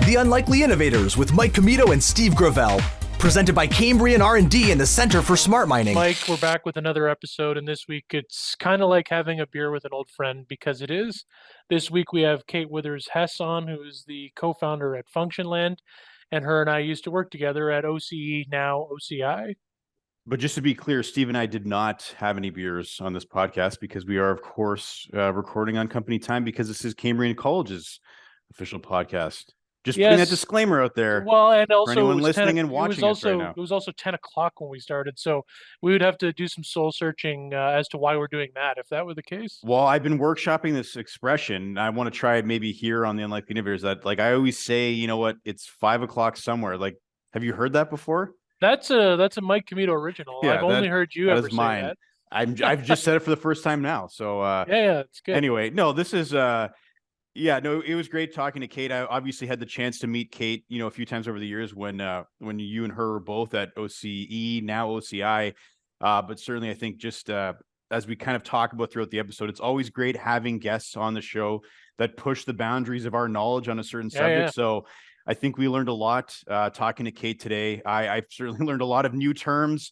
The Unlikely Innovators with Mike Commito and Steve Gravel. Presented by Cambrian R&D and the Center for Smart Mining. Mike, we're back with another episode, and this week it's kind of like having a beer with an old friend, because it is. This week we have Kate Withers Hess on, who is the co-founder at Functionland, and her and I used to work together at OCE, now OCI. But just to be clear, Steve and I did not have any beers on this podcast because we are, of course, recording on company time because this is Cambrian College's official podcast. Just putting that disclaimer out there. Well, and also for anyone listening and watching us right now. It was also 10 o'clock when we started, so we would have to do some soul searching as to why we're doing that, if that were the case. Well, I've been workshopping this expression. I want to try it maybe here on the Unlikely Innovators. That, like, I always say, you know what, it's 5 o'clock somewhere. Like, have you heard that before? That's a Mike Commito original. Yeah, I've only heard you ever say mine. that. I've just said it for the first time now. So yeah, it's good. Anyway, no, this is yeah, no, it was great talking to Kate. I obviously had the chance to meet Kate, a few times over the years when you and her were both at OCE, now OCI. But certainly, I think just as we kind of talk about throughout the episode, it's always great having guests on the show that push the boundaries of our knowledge on a certain subject. Yeah. So I think we learned a lot talking to Kate today. I've certainly learned a lot of new terms,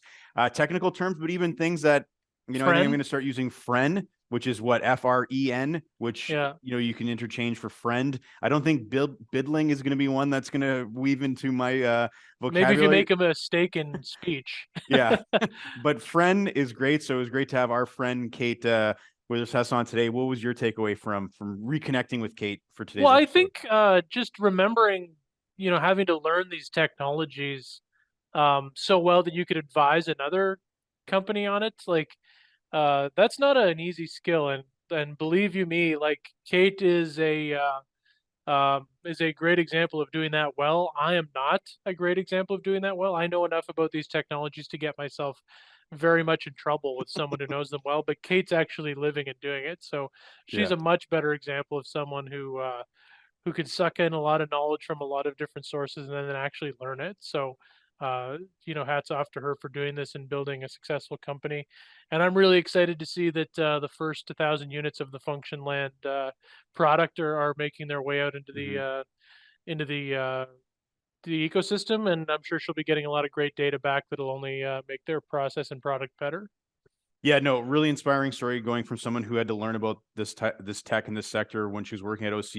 technical terms, but even things that, I think I'm going to start using friend, which is what, FREN, which, you can interchange for friend. I don't think biddling is going to be one that's going to weave into my vocabulary. Maybe if you make a mistake in speech. Yeah, but friend is great. So it was great to have our friend Kate Withers Hess on today. What was your takeaway from reconnecting with Kate for today's episode? I think just remembering, having to learn these technologies so well that you could advise another company on it, like, that's not an easy skill, and believe you me, like, Kate is a great example of doing that well. I am not a great example of doing that well. I know enough about these technologies to get myself very much in trouble with someone who knows them well, but Kate's actually living and doing it, so she's a much better example of someone who can suck in a lot of knowledge from a lot of different sources and then actually learn it. So hats off to her for doing this and building a successful company. And I'm really excited to see that the first 1,000 units of the Functionland product are making their way out into the ecosystem. And I'm sure she'll be getting a lot of great data back that'll only make their process and product better. Yeah, no, really inspiring story going from someone who had to learn about this tech in this sector when she was working at OC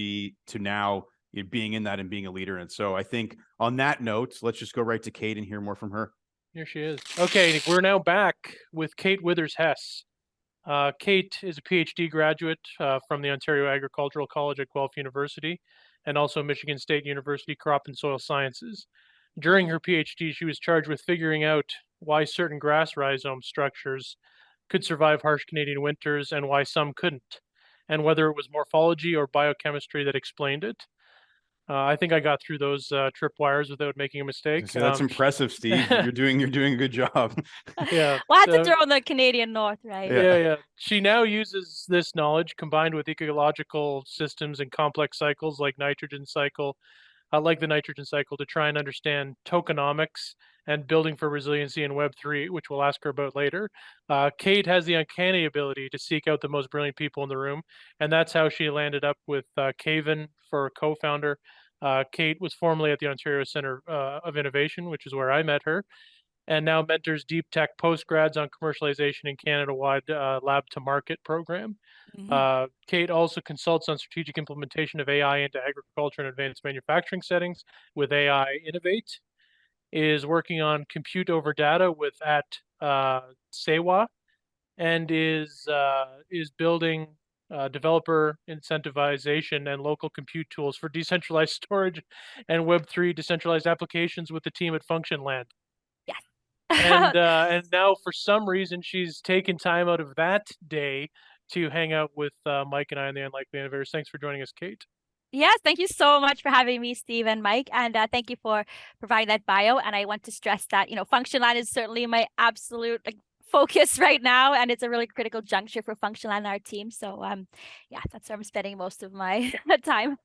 to now being in that and being a leader. And so I think on that note, let's just go right to Kate and hear more from her. Here she is. Okay, we're now back with Kate Withers Hess. Kate is a PhD graduate from the Ontario Agricultural College at Guelph University and also Michigan State University Crop and Soil Sciences. During her PhD, she was charged with figuring out why certain grass rhizome structures could survive harsh Canadian winters and why some couldn't, and whether it was morphology or biochemistry that explained it. I think I got through those tripwires without making a mistake. So that's impressive, Steve. You're doing a good job. Yeah. We'll have to throw in the Canadian North, right? Yeah. She now uses this knowledge combined with ecological systems and complex cycles like the nitrogen cycle to try and understand tokenomics and building for resiliency in Web3, which we'll ask her about later. Kate has the uncanny ability to seek out the most brilliant people in the room, and that's how she landed up with Caven for co-founder. Kate was formerly at the Ontario Centre of Innovation, which is where I met her, and now mentors deep tech postgrads on commercialization in Canada-wide Lab to Market program. Mm-hmm. Kate also consults on strategic implementation of AI into agriculture and advanced manufacturing settings with AI Innovate, is working on compute over data at Sewa, and is building developer incentivization and local compute tools for decentralized storage and Web3 decentralized applications with the team at Functionland. Yes. And now for some reason she's taken time out of that day to hang out with Mike and I on the Unlikely Innovators. Thanks for joining us, Kate. Yes, thank you so much for having me, Steve and Mike, and thank you for providing that bio. And I want to stress that, Functionland is certainly my absolute focus right now, and it's a really critical juncture for Functionland and our team. So that's where I'm spending most of my time.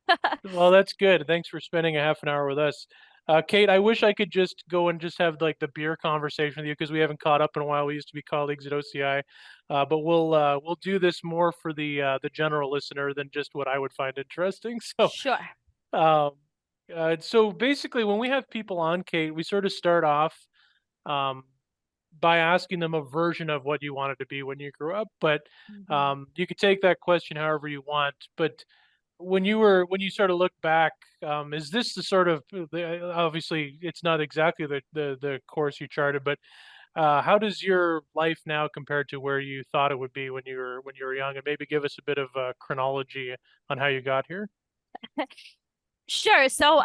Well, that's good. Thanks for spending a half an hour with us. Kate, I wish I could just go and just have like the beer conversation with you because we haven't caught up in a while. We used to be colleagues at OCI, but we'll do this more for the general listener than just what I would find interesting. So sure. So basically, when we have people on, Kate, we sort of start off um, by asking them a version of what you wanted to be when you grew up. But Mhm. you could take that question however you want. But when you sort of look back, is this the sort of obviously it's not exactly the course you charted, but how does your life now compare to where you thought it would be when you were young? And maybe give us a bit of chronology on how you got here. Sure. So,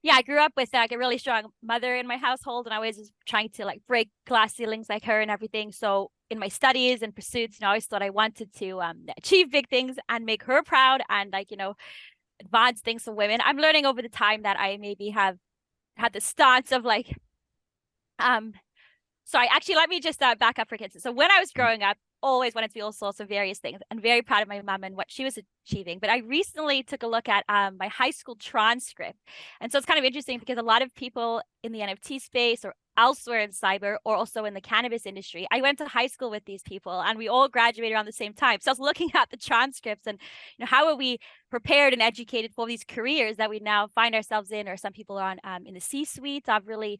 yeah, I grew up with like a really strong mother in my household, and I was just trying to like break glass ceilings like her and everything. So, in my studies and pursuits, I always thought I wanted to achieve big things and make her proud, and like advance things for women. I'm learning over the time that I maybe have had the stance of like um sorry, actually, let me just back up for kids. So when I was growing up, always wanted to be all sorts of various things, and very proud of my mom and what she was achieving. But I recently took a look at my high school transcript, and so it's kind of interesting because a lot of people in the NFT space or elsewhere in cyber or also in the cannabis industry, I went to high school with these people, and we all graduated around the same time. So I was looking at the transcripts and how are we prepared and educated for these careers that we now find ourselves in, or some people are on in the C-suite of really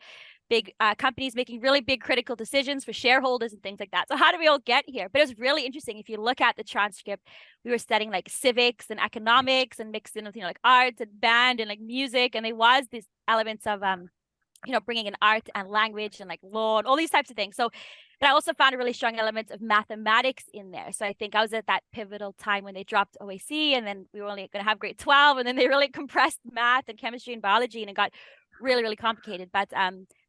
big companies making really big critical decisions for shareholders and things like that. So how do we all get here? But it was really interesting. If you look at the transcript, we were studying like civics and economics and mixed in with, like arts and band and like music. And there was these elements of, bringing in art and language and like law and all these types of things. So, but I also found a really strong element of mathematics in there. So I think I was at that pivotal time when they dropped OAC, and then we were only going to have grade 12, and then they really compressed math and chemistry and biology, and it got really, really complicated. But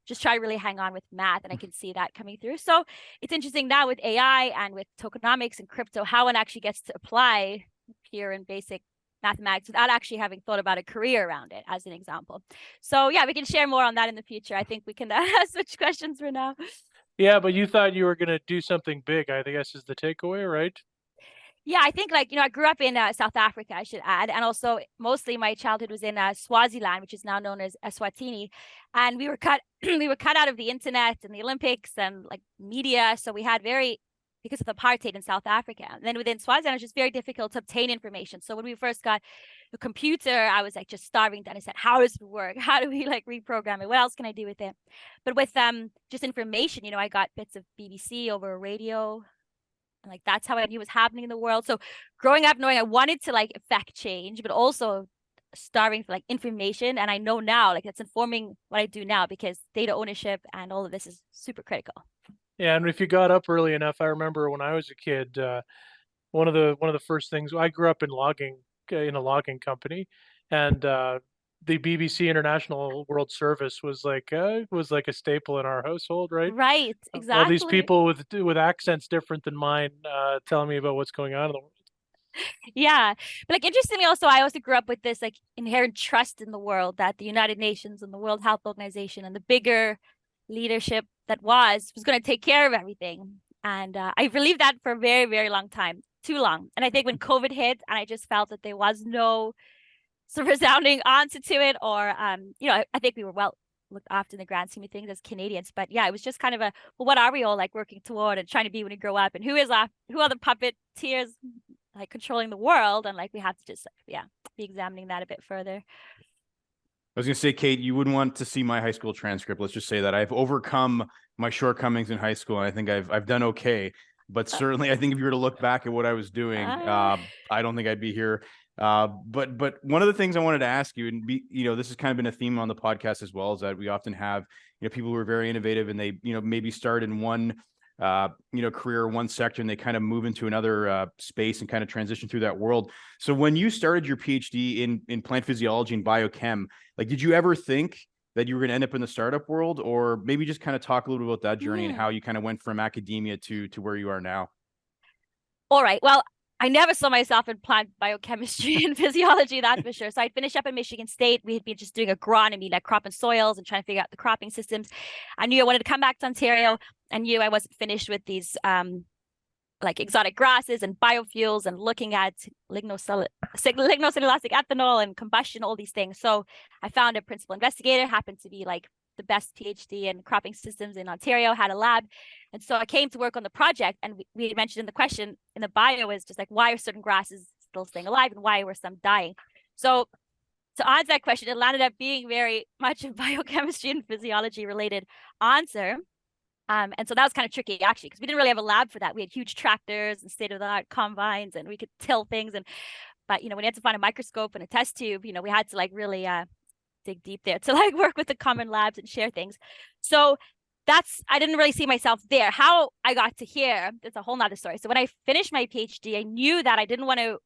just try to really hang on with math, and I can see that coming through. So it's interesting now with AI and with tokenomics and crypto, how one actually gets to apply pure and basic mathematics without actually having thought about a career around it, as an example. So yeah, we can share more on that in the future. I think we can switch questions for now. Yeah, but you thought you were going to do something big, I guess is the takeaway, right? Yeah, I think I grew up in South Africa, I should add, and also mostly my childhood was in Swaziland, which is now known as Eswatini, and we were cut we were cut out of the internet and the Olympics and like media, so we had because of apartheid in South Africa. And then within Swaziland, it was just very difficult to obtain information. So when we first got the computer, I was like just starving to understand how does it work? How do we like reprogram it? What else can I do with it? But with just information, I got bits of BBC over radio. And like that's how I knew what was happening in the world. So growing up knowing I wanted to like affect change, but also starving for like information. And I know now like it's informing what I do now because data ownership and all of this is super critical. Yeah, and if you got up early enough, I remember when I was a kid, one of the first things I grew up in logging in a logging company, and the BBC International World Service was like a staple in our household, right? Right, All these exactly. people with accents different than mine telling me about what's going on in the world. Yeah. But like interestingly also I also grew up with this like inherent trust in the world that the United Nations and the World Health Organization and the bigger leadership that was going to take care of everything. And I believed that for a very, very long time, too long. And I think when COVID hit and I just felt that there was no sort of resounding answer to it, or I think we were well looked after in the grand scheme of things as Canadians. But yeah, it was just kind of what are we all like working toward and trying to be when we grow up, and who are the puppeteers like controlling the world, and like we have to just be examining that a bit further. I was going to say, Kate, you wouldn't want to see my high school transcript. Let's just say that I've overcome my shortcomings in high school, and I think I've done okay. But certainly, I think if you were to look back at what I was doing, I don't think I'd be here. But one of the things I wanted to ask you, and this has kind of been a theme on the podcast as well, is that we often have people who are very innovative, and they maybe start in one career, one sector, and they kind of move into another space and kind of transition through that world. So when you started your PhD in plant physiology and biochem, like, did you ever think that you were going to end up in the startup world, or maybe just kind of talk a little bit about that journey and how you kind of went from academia to where you are now? All right. Well, I never saw myself in plant biochemistry and physiology, that's for sure. So I'd finished up at Michigan State. We had been just doing agronomy, like crop and soils, and trying to figure out the cropping systems. I knew I wanted to come back to Ontario. I knew I wasn't finished with these like exotic grasses and biofuels and looking at lignocellulosic ethanol and combustion, all these things. So I found a principal investigator, happened to be like the best PhD in cropping systems in Ontario, had a lab. And so I came to work on the project, and we had mentioned in the question in the bio is just like, why are certain grasses still staying alive and why were some dying? So to answer that question, it landed up being very much a biochemistry and physiology related answer. And so that was kind of tricky actually, because we didn't really have a lab for that. We had huge tractors and state-of-the-art combines, and we could till things. But when you had to find a microscope and a test tube, we had to like really dig deep there to like work with the common labs and share things. So I didn't really see myself there. How I got to here, it's a whole nother story. So when I finished my PhD, I knew that I didn't want to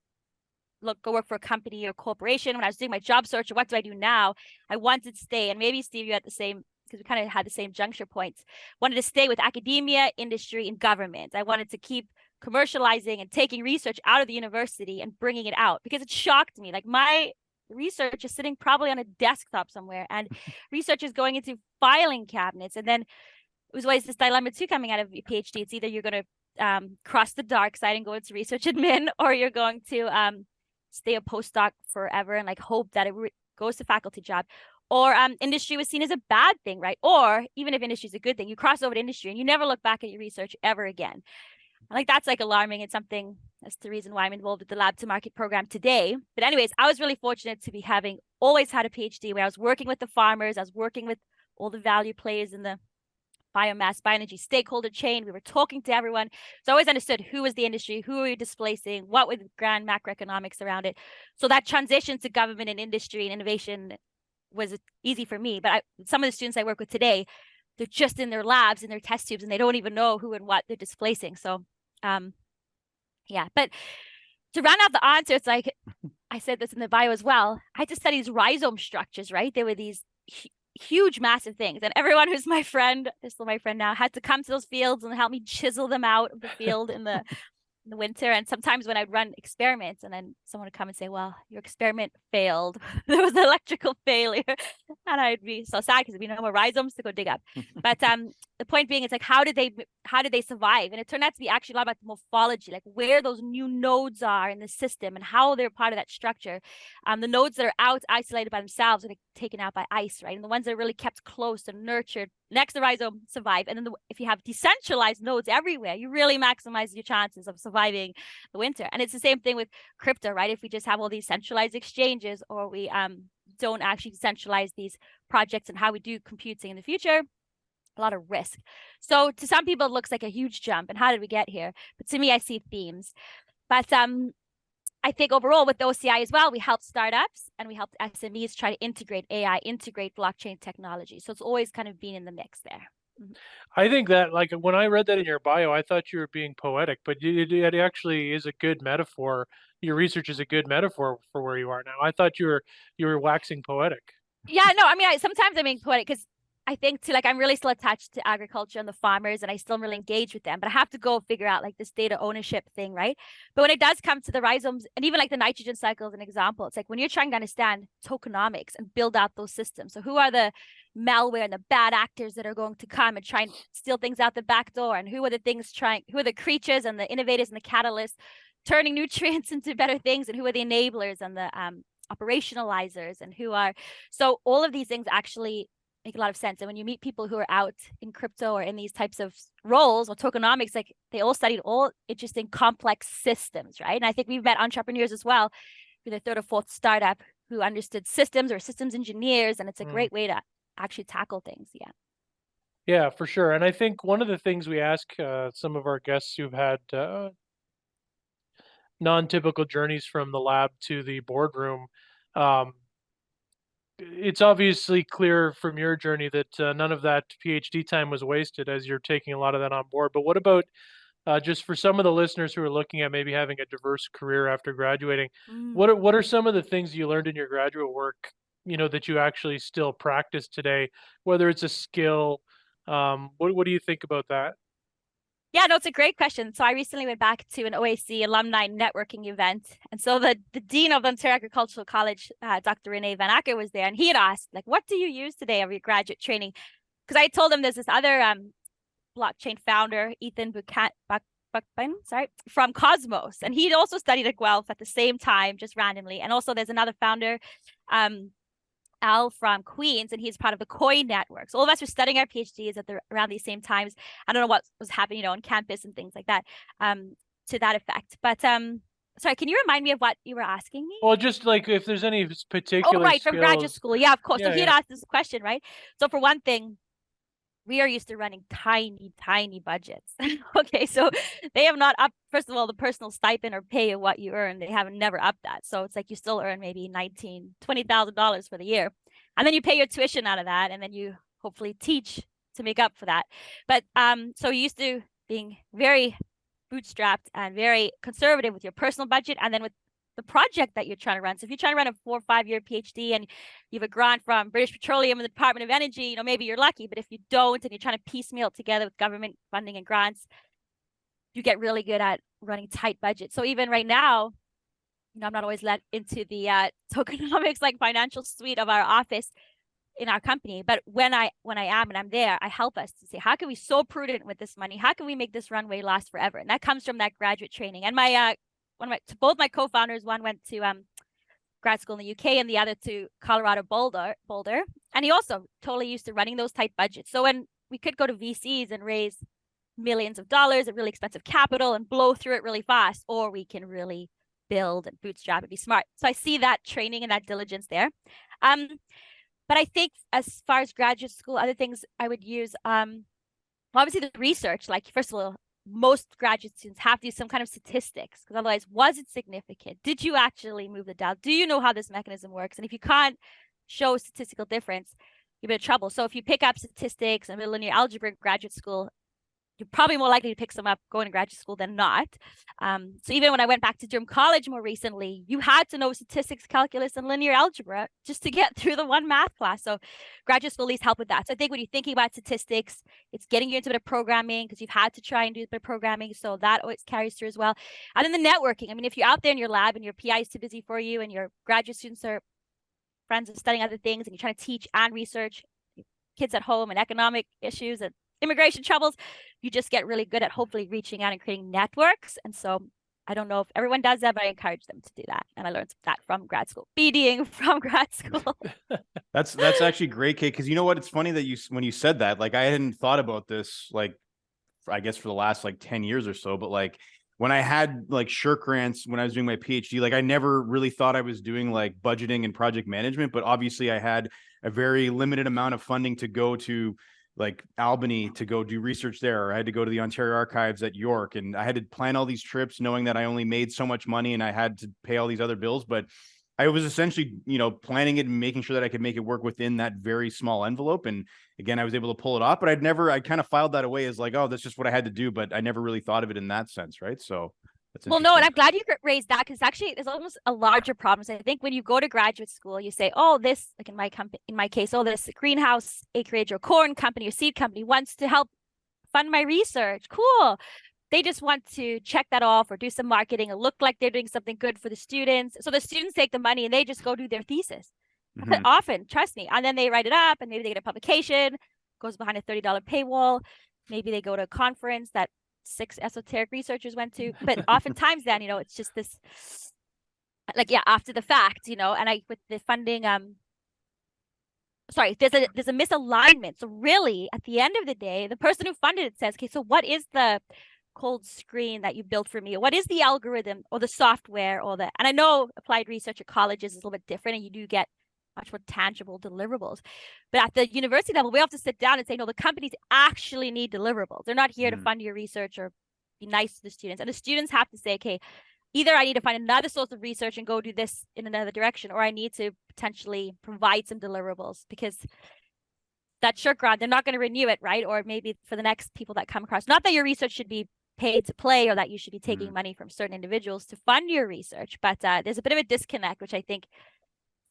go work for a company or corporation. When I was doing my job search, what do I do now? I wanted to stay, and maybe Steve, you had the same, because we kind of had the same juncture points. Wanted to stay with academia, industry, and government. I wanted to keep commercializing and taking research out of the university and bringing it out, because it shocked me. Like, my research is sitting probably on a desktop somewhere, and research is going into filing cabinets. And then it was always this dilemma too coming out of your PhD. It's either you're going to cross the dark side and go into research admin, or you're going to stay a postdoc forever and like hope that it goes to faculty job. Or industry was seen as a bad thing, right? Or even if industry is a good thing, you cross over to industry and you never look back at your research ever again. I think that's like alarming. It's something, that's the reason why I'm involved with the Lab to Market program today. But anyways, I was really fortunate to be having always had a PhD where I was working with the farmers, I was working with all the value players in the biomass, bioenergy stakeholder chain. We were talking to everyone. So I always understood who was the industry, who were we displacing, what were the grand macroeconomics around it. So that transition to government and industry and innovation was easy for me. But some of the students I work with today, they're just in their labs, in their test tubes, and they don't even know who and what they're displacing. So yeah, but to round out the answer, it's like, I said this in the bio as well, I had to study these rhizome structures, right? They were these huge, massive things. And everyone who's my friend, is still my friend now, had to come to those fields and help me chisel them out of the field in the winter. And sometimes when I'd run experiments and then someone would come and say, well, your experiment failed. There was an electrical failure. And I'd be so sad because there'd be no more rhizomes to go dig up. But the point being, it's like, how did they survive? And it turned out to be actually a lot about the morphology, like where those new nodes are in the system and how they're part of that structure. The nodes that are out isolated by themselves are like taken out by ice, right? And the ones that are really kept close and nurtured next to the rhizome survive. And then if you have decentralized nodes everywhere, you really maximize your chances of surviving the winter. And it's the same thing with crypto, right? If we just have all these centralized exchanges, or we don't actually decentralize these projects and how we do computing in the future, a lot of risk. So to some people, it looks like a huge jump. And how did we get here? But to me, I see themes. But I think overall with the OCI as well, we helped startups and we helped SMEs try to integrate AI, integrate blockchain technology. So it's always kind of been in the mix there. I think that, like, when I read that in your bio, I thought you were being poetic, but it actually is a good metaphor. Your research is a good metaphor for where you are now. I thought you were waxing poetic. Yeah, no, I mean, sometimes I'm being poetic because I think too, like, I'm really still attached to agriculture and the farmers, and I still really engage with them, but I have to go figure out like this data ownership thing, right? But when it does come to the rhizomes and even like the nitrogen cycle as an example, it's like when you're trying to understand tokenomics and build out those systems. So who are the malware and the bad actors that are going to come and try and steal things out the back door? And who are the creatures and the innovators and the catalysts turning nutrients into better things? And who are the enablers and the operationalizers, and so all of these things actually make a lot of sense. And when you meet people who are out in crypto or in these types of roles or tokenomics, like they all studied all interesting complex systems, right? And I think we've met entrepreneurs as well with a third or fourth startup who understood systems or systems engineers, and it's a great way to actually tackle things. Yeah. Yeah, for sure. And I think one of the things we ask some of our guests who've had non-typical journeys from the lab to the boardroom, it's obviously clear from your journey that none of that PhD time was wasted, as you're taking a lot of that on board. But what about just for some of the listeners who are looking at maybe having a diverse career after graduating? What are some of the things you learned in your graduate work, that you actually still practice today, whether it's a skill? What do you think about that? Yeah, no, it's a great question. So I recently went back to an OAC alumni networking event. And so the dean of Ontario Agricultural College, Dr. Renee Van Acker, was there. And he had asked, like, what do you use today of your graduate training? Because I told him there's this other blockchain founder, Ethan Buchman, from Cosmos. And he'd also studied at Guelph at the same time, just randomly. And also there's another founder, Al from Queens, and he's part of the COI network. So all of us were studying our PhDs around these same times. I don't know what was happening, on campus and things like that, to that effect. But sorry, can you remind me of what you were asking me? Well, just like if there's any Oh, particular right, from graduate skills. school. Yeah, of course. So Yeah, he had yeah. asked this question, right? So for one thing, we are used to running tiny budgets. Okay, so they have not upped, first of all, the personal stipend or pay of what you earn. They haven't never upped that. So it's like you still earn maybe $20,000 for the year. And then you pay your tuition out of that, and then you hopefully teach to make up for that. But so you're used to being very bootstrapped and very conservative with your personal budget, and then with the project that you're trying to run. So if you're trying to run a 4 or 5 year PhD and you have a grant from British Petroleum and the Department of Energy, you know, maybe you're lucky. But if you don't and you're trying to piecemeal it together with government funding and grants, you get really good at running tight budgets. So even right now, you know, I'm not always let into the tokenomics, like financial suite of our office in our company. But when I am and I'm there, I help us to say, how can we so prudent with this money? How can we make this runway last forever? And that comes from that graduate training. And my both my co-founders, one went to grad school in the UK and the other to Colorado Boulder. And he also totally used to running those tight budgets. So when we could go to VCs and raise millions of dollars at really expensive capital and blow through it really fast, or we can really build and bootstrap and be smart. So I see that training and that diligence there. But I think as far as graduate school, other things I would use, obviously the research, like first of all, most graduate students have to do some kind of statistics, because otherwise, was it significant? Did you actually move the dial? Do you know how this mechanism works? And if you can't show statistical difference, you're in trouble. So if you pick up statistics and linear algebra in graduate school, you're probably more likely to pick some up going to graduate school than not. So even when I went back to Durham College more recently, you had to know statistics, calculus, and linear algebra just to get through the one math class. So graduate school at least help with that. So I think when you're thinking about statistics, it's getting you into a bit of programming, because you've had to try and do a bit of programming. So that always carries through as well. And then the networking. I mean, if you're out there in your lab and your PI is too busy for you and your graduate students are friends and studying other things and you're trying to teach and research, kids at home and economic issues and immigration troubles, you just get really good at hopefully reaching out and creating networks. And so I don't know if everyone does that, but I encourage them to do that. And I learned that from grad school, BDing from grad school. That's actually great, Kate, because you know what? It's funny that when you said that, like I hadn't thought about this, like I guess for the last like 10 years or so, but like when I had like shirk grants when I was doing my PhD, like I never really thought I was doing like budgeting and project management, but obviously I had a very limited amount of funding to go to like Albany to go do research there. Or I had to go to the Ontario Archives at York, and I had to plan all these trips knowing that I only made so much money and I had to pay all these other bills. But I was essentially, you know, planning it and making sure that I could make it work within that very small envelope. And again, I was able to pull it off, but I kind of filed that away as like, oh, that's just what I had to do. But I never really thought of it in that sense. Right. So that's well, no, and I'm glad you raised that, because actually there's almost a larger problem. So I think when you go to graduate school, you say, oh, this, like in my case, oh, this greenhouse acreage or corn company or seed company wants to help fund my research. Cool. They just want to check that off or do some marketing and look like they're doing something good for the students. So the students take the money and they just go do their thesis. Mm-hmm. Often, trust me. And then they write it up and maybe they get a publication, goes behind a $30 paywall. Maybe they go to a conference that 6 esoteric researchers went to. But oftentimes then, you know, it's just this, like, yeah, after the fact, you know, and with the funding, sorry, there's a misalignment. So really, at the end of the day, the person who funded it says, okay, so what is the cold screen that you built for me? What is the algorithm or the software or and I know applied research at colleges is a little bit different and you do get much more tangible deliverables. But at the university level, we have to sit down and say, no, the companies actually need deliverables. They're not here to fund your research or be nice to the students. And the students have to say, okay, either I need to find another source of research and go do this in another direction, or I need to potentially provide some deliverables, because that shirk grant, they're not going to renew it, right? Or maybe for the next people that come across. Not that your research should be paid to play or that you should be taking money from certain individuals to fund your research. But there's a bit of a disconnect, which I think,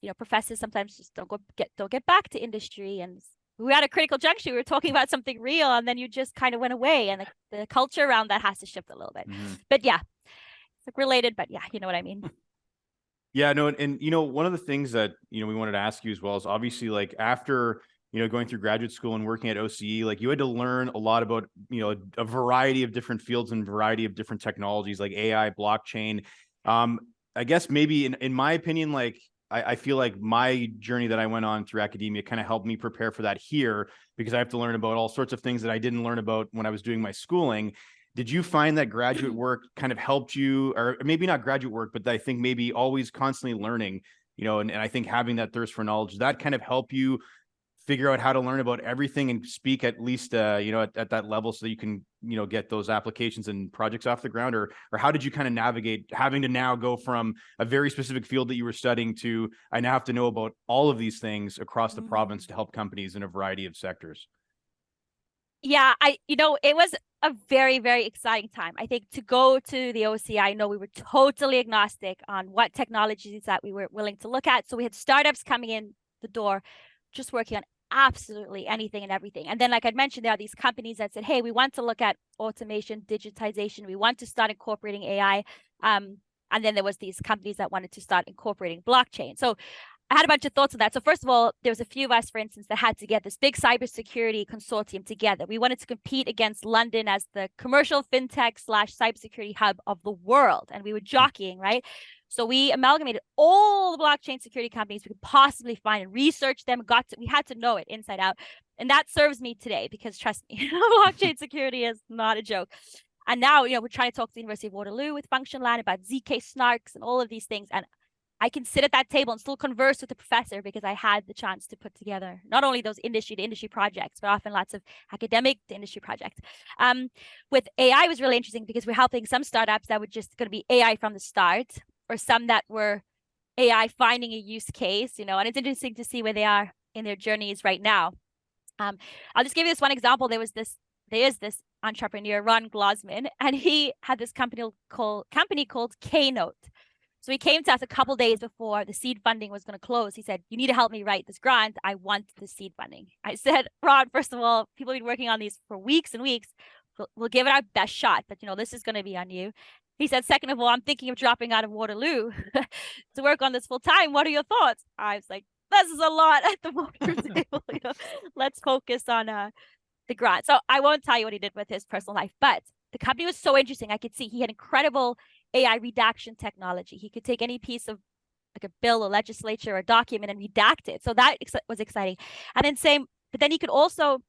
you know, professors sometimes just don't get back to industry. And we had a critical juncture. We were talking about something real, and then you just kind of went away, and the culture around that has to shift a little bit. But yeah, it's related, but yeah, you know what I mean. Yeah, no, and you know, one of the things that, you know, we wanted to ask you as well is obviously, like, after, you know, going through graduate school and working at OCE, like you had to learn a lot about, you know, a variety of different fields and variety of different technologies like AI, blockchain. I guess maybe in my opinion, like I feel like my journey that I went on through academia kind of helped me prepare for that here, because I have to learn about all sorts of things that I didn't learn about when I was doing my schooling. Did you find that graduate work kind of helped you, or maybe not graduate work, but I think maybe always constantly learning, and I think having that thirst for knowledge, that kind of help you figure out how to learn about everything and speak at least, at that level so that you can, get those applications and projects off the ground? Or how did you kind of navigate having to now go from a very specific field that you were studying to, I now have to know about all of these things across the province to help companies in a variety of sectors? Yeah, it was a very, very exciting time. I think to go to the OCI, I know we were totally agnostic on what technologies that we were willing to look at. So we had startups coming in the door, just working on absolutely anything and everything. And then, like I'd mentioned, there are these companies that said, hey, we want to look at automation, digitization. We want to start incorporating AI. And then there was these companies that wanted to start incorporating blockchain. So I had a bunch of thoughts on that. So first of all, there was a few of us, for instance, that had to get this big cybersecurity consortium together. We wanted to compete against London as the commercial fintech / cybersecurity hub of the world. And we were jockeying, right? So we amalgamated all the blockchain security companies we could possibly find and researched them. We had to know it inside out. And that serves me today because trust me, blockchain security is not a joke. And now, we're trying to talk to the University of Waterloo with Functionland about ZK snarks and all of these things. And I can sit at that table and still converse with the professor because I had the chance to put together not only those industry to industry projects, but often lots of academic to industry projects. With AI, it was really interesting because we're helping some startups that were just going to be AI from the start, or some that were AI finding a use case, and it's interesting to see where they are in their journeys right now. I'll just give you this one example. There is this entrepreneur, Ron Glosman, and he had this company called Keynote. So he came to us a couple days before the seed funding was going to close. He said, you need to help me write this grant. I want the seed funding. I said, Ron, first of all, people have been working on these for weeks and weeks. We'll give it our best shot, but this is going to be on you. He said, second of all, I'm thinking of dropping out of Waterloo to work on this full time. What are your thoughts? I was like, this is a lot at the boardroom table. Let's focus on the grant. So I won't tell you what he did with his personal life, but the company was so interesting. I could see he had incredible AI redaction technology. He could take any piece of like a bill or legislature or document and redact it. So that was exciting. And then but then he could also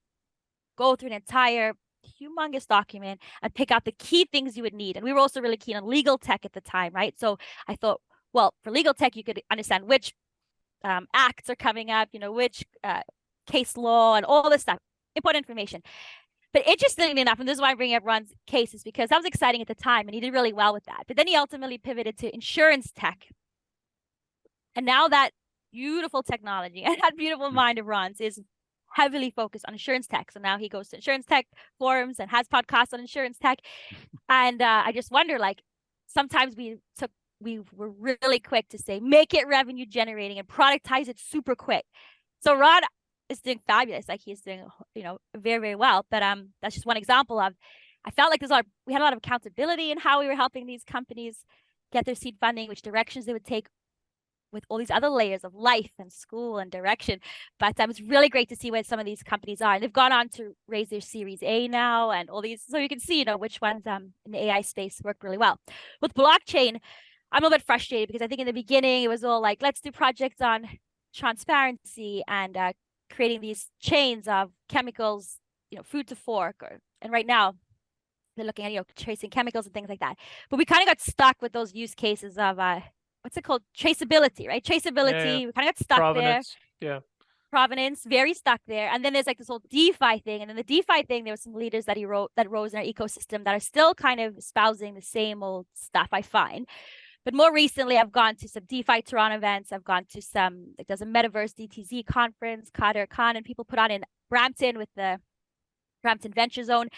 go through an entire humongous document and pick out the key things you would need. And we were also really keen on legal tech at the time, right? So I thought, well, for legal tech, you could understand which acts are coming up, which case law and all this stuff, important information. But interestingly enough, and this is why I bring up Ron's case, is because that was exciting at the time and he did really well with that. But then he ultimately pivoted to insurance tech. And now that beautiful technology and that beautiful mind of Ron's is heavily focused on insurance tech. So now he goes to insurance tech forums and has podcasts on insurance tech. And I just wonder, sometimes we were really quick to say, make it revenue generating and productize it super quick. So Ron is doing fabulous. He's doing, very, very well. But that's just one example of, I felt like we had a lot of accountability in how we were helping these companies get their seed funding, which directions they would take with all these other layers of life and school and direction. But it's really great to see where some of these companies are. And they've gone on to raise their Series A now and all these. So you can see, which ones in the AI space work really well. With blockchain, I'm a little bit frustrated because I think in the beginning it was all like, let's do projects on transparency and creating these chains of chemicals, food to fork, and right now they're looking at, tracing chemicals and things like that. But we kind of got stuck with those use cases of, what's it called? Traceability, right? Traceability. Yeah. We kind of got stuck Provenance. there. Yeah. Provenance, very stuck there. And then there's this whole DeFi thing. And then the DeFi thing, there were some leaders that rose in our ecosystem that are still kind of espousing the same old stuff, I find. But more recently, I've gone to some DeFi Toronto events. I've gone to some, there's a Metaverse DTZ conference, Kader Khan, and people put on in Brampton with the Brampton Venture Zone.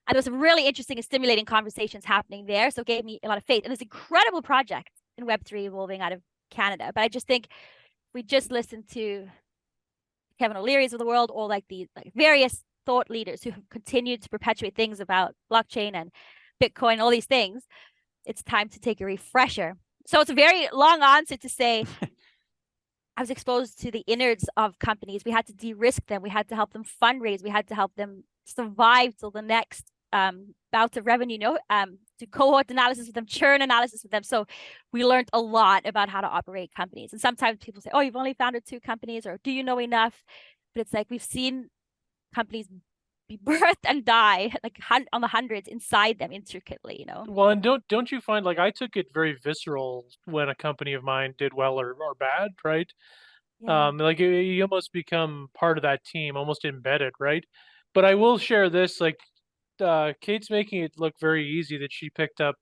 And there was some really interesting and stimulating conversations happening there. So it gave me a lot of faith. And there's incredible projects in Web3 evolving out of Canada. But I just think we just listen to Kevin O'Leary's of the world, or the various thought leaders who have continued to perpetuate things about blockchain and Bitcoin, all these things. It's time to take a refresher. So it's a very long answer to say, I was exposed to the innards of companies. We had to de-risk them. We had to help them fundraise. We had to help them survive till the next bout of revenue, do cohort analysis with them, churn analysis with them. So we learned a lot about how to operate companies. And sometimes people say, oh, you've only founded 2 companies, or do you know enough? But it's like, we've seen companies be birthed and die like on the hundreds inside them intricately, you know. Well, and don't you find, like, I took it very visceral when a company of mine did well or bad, right? Yeah. Like you almost become part of that team, almost embedded, right? But I will share this, like, Kate's making it look very easy that she picked up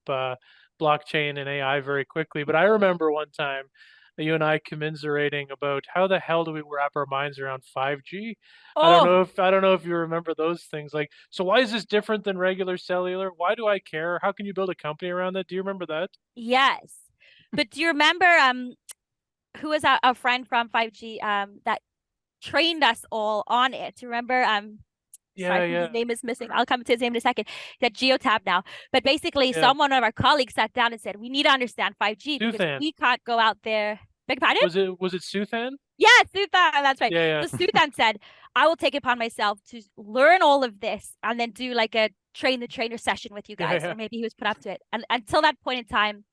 blockchain and AI very quickly. But I remember one time you and I commiserating about how the hell do we wrap our minds around 5G? Oh, I don't know if you remember those things. Like, so why is this different than regular cellular? Why do I care? How can you build a company around that? Do you remember that? yes. But do you remember who was a friend from 5G that trained us all on it? Do you remember Yeah, sorry, whose yeah. name is missing. I'll come to his name in a second. That Geotab now. But basically, Yeah. one of our colleagues sat down and said, we need to understand 5G because Suthan. we can't go out there. Beg your pardon? Was it Suthan? Yeah, Suthan, that's right. Yeah, So yeah. Suthan said, I will take it upon myself to learn all of this and then do like a train the trainer session with you Yeah, guys. yeah. Or maybe he was put up to it. And until that point in time,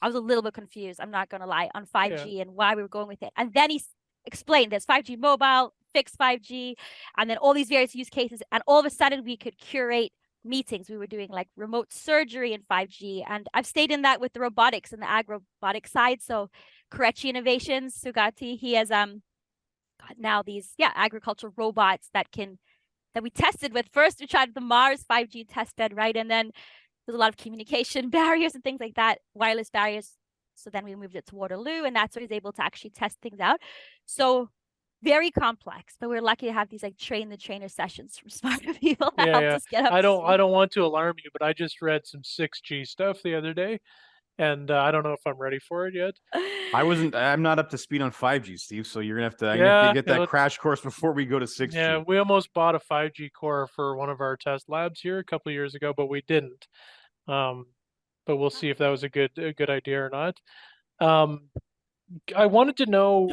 I was a little bit confused. I'm not going to lie on 5G and why we were going with it. And then he explained there's 5G mobile, fixed 5G, and then all these various use cases. And all of a sudden we could curate meetings. We were doing like remote surgery in 5G. And I've stayed in that with the robotics and the ag robotic side. So Karachi Innovations, Sugati, he has now these agricultural robots that we tested with. First we tried the Mars 5G testbed, right? And then there's a lot of communication barriers and things like that, wireless barriers. So then we moved it to Waterloo, and that's where he's able to actually test things out. So very complex, but we're lucky to have these like train the trainer sessions from smarter people that helped us get up I to don't speed. want to alarm you, but I just read some 6G stuff the other day, and I don't know if I'm ready for it yet. I'm not up to speed on 5G, Steve. So you're gonna have to, I'm gonna have Yeah, to get that yeah, crash course before we go to 6G. yeah, we almost bought a 5G core for one of our test labs here a couple of years ago, but we didn't. But we'll see if that was a good idea or not. Um, I wanted to know,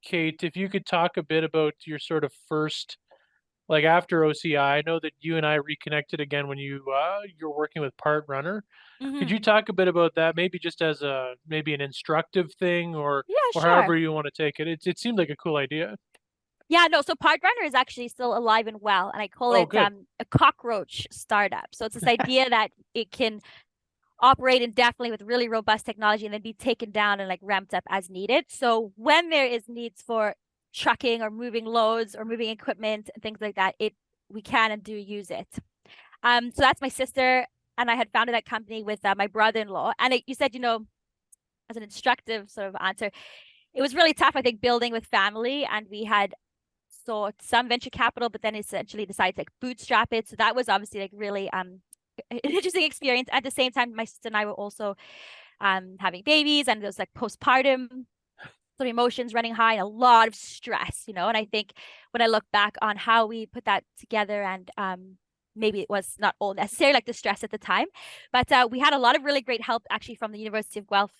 Kate, if you could talk a bit about your sort of first, like after OCI. I know that you and I reconnected again when you're working with Part Runner. Could you Mhm. talk a bit about that, maybe just as a maybe an instructive thing, Yeah, or sure. however you want to take it? It seemed like a cool idea. Yeah, no, so Pod Runner is actually still alive and well, and I call Oh, it good. a cockroach startup. So it's this idea that it can operate indefinitely with really robust technology and then be taken down and like ramped up as needed. So when there is needs for trucking or moving loads or moving equipment and things like that, we can and do use it. So that's my sister, and I had founded that company with my brother-in-law. And you said, as an instructive sort of answer, it was really tough, I think, building with family, and we had sought some venture capital, but then essentially decided to like bootstrap it. So that was obviously like really an interesting experience. At the same time, my sister and I were also having babies, and there was like postpartum sort of emotions running high and a lot of stress, and I think when I look back on how we put that together, and maybe it was not all necessary, like the stress at the time, but we had a lot of really great help actually from the University of Guelph,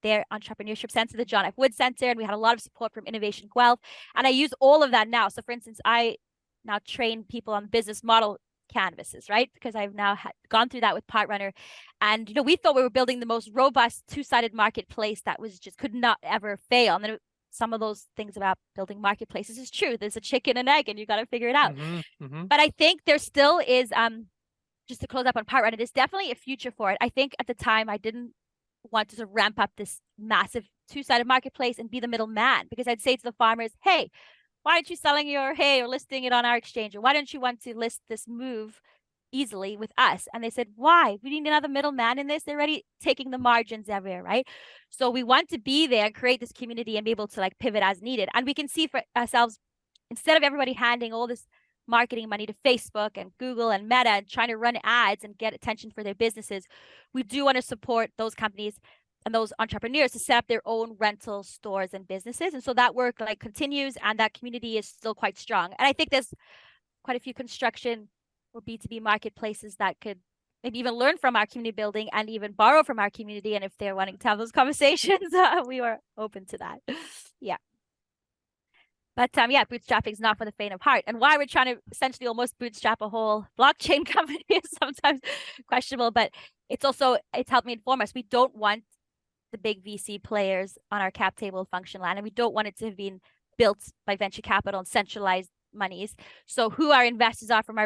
their entrepreneurship center, the John F. Wood Center, and we had a lot of support from Innovation Guelph, and I use all of that now. So for instance, I now train people on business model canvases, right? Because I've now gone through that with Part Runner, and we thought we were building the most robust two-sided marketplace that was just could not ever fail. And then some of those things about building marketplaces is true. There's a chicken and egg, and you got to figure it out. But I think there still is, just to close up on Part Runner, there's definitely a future for it. I think at the time I didn't want to sort of ramp up this massive two-sided marketplace and be the middleman, because I'd say to the farmers, hey, why aren't you selling your hay or listing it on our exchange? Or why don't you want to list this move easily with us? And they said, why? We need another middleman in this. They're already taking the margins everywhere, right? So we want to be there and create this community and be able to like pivot as needed. And we can see for ourselves, instead of everybody handing all this marketing money to Facebook and Google and Meta and trying to run ads and get attention for their businesses, we do want to support those companies and those entrepreneurs to set up their own rental stores and businesses. And so that work like continues, and that community is still quite strong. And I think there's quite a few construction or B2B marketplaces that could maybe even learn from our community building and even borrow from our community. And if they're wanting to have those conversations, we are open to that. Yeah. But bootstrapping is not for the faint of heart. And why we're trying to essentially almost bootstrap a whole blockchain company is sometimes questionable, but it's helped me inform us. We don't want the big VC players on our cap table Functionland, and we don't want it to have been built by venture capital and centralized monies. So who our investors are from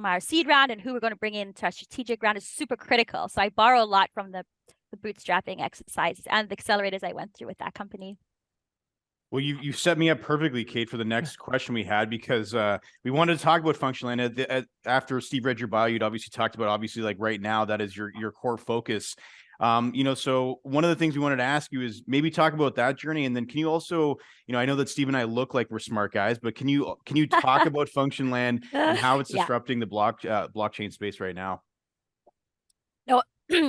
our seed round and who we're going to bring into our strategic round is super critical. So I borrow a lot from the bootstrapping exercises and the accelerators I went through with that company. Well, you set me up perfectly, Kate, for the next question we had, because we wanted to talk about Functionland. After Steve read your bio, you'd obviously talked about, like right now, that is your core focus. So one of the things we wanted to ask you is maybe talk about that journey, and then can you also, I know that Steve and I look like we're smart guys, but can you talk about Functionland and how it's disrupting the blockchain space right now? No,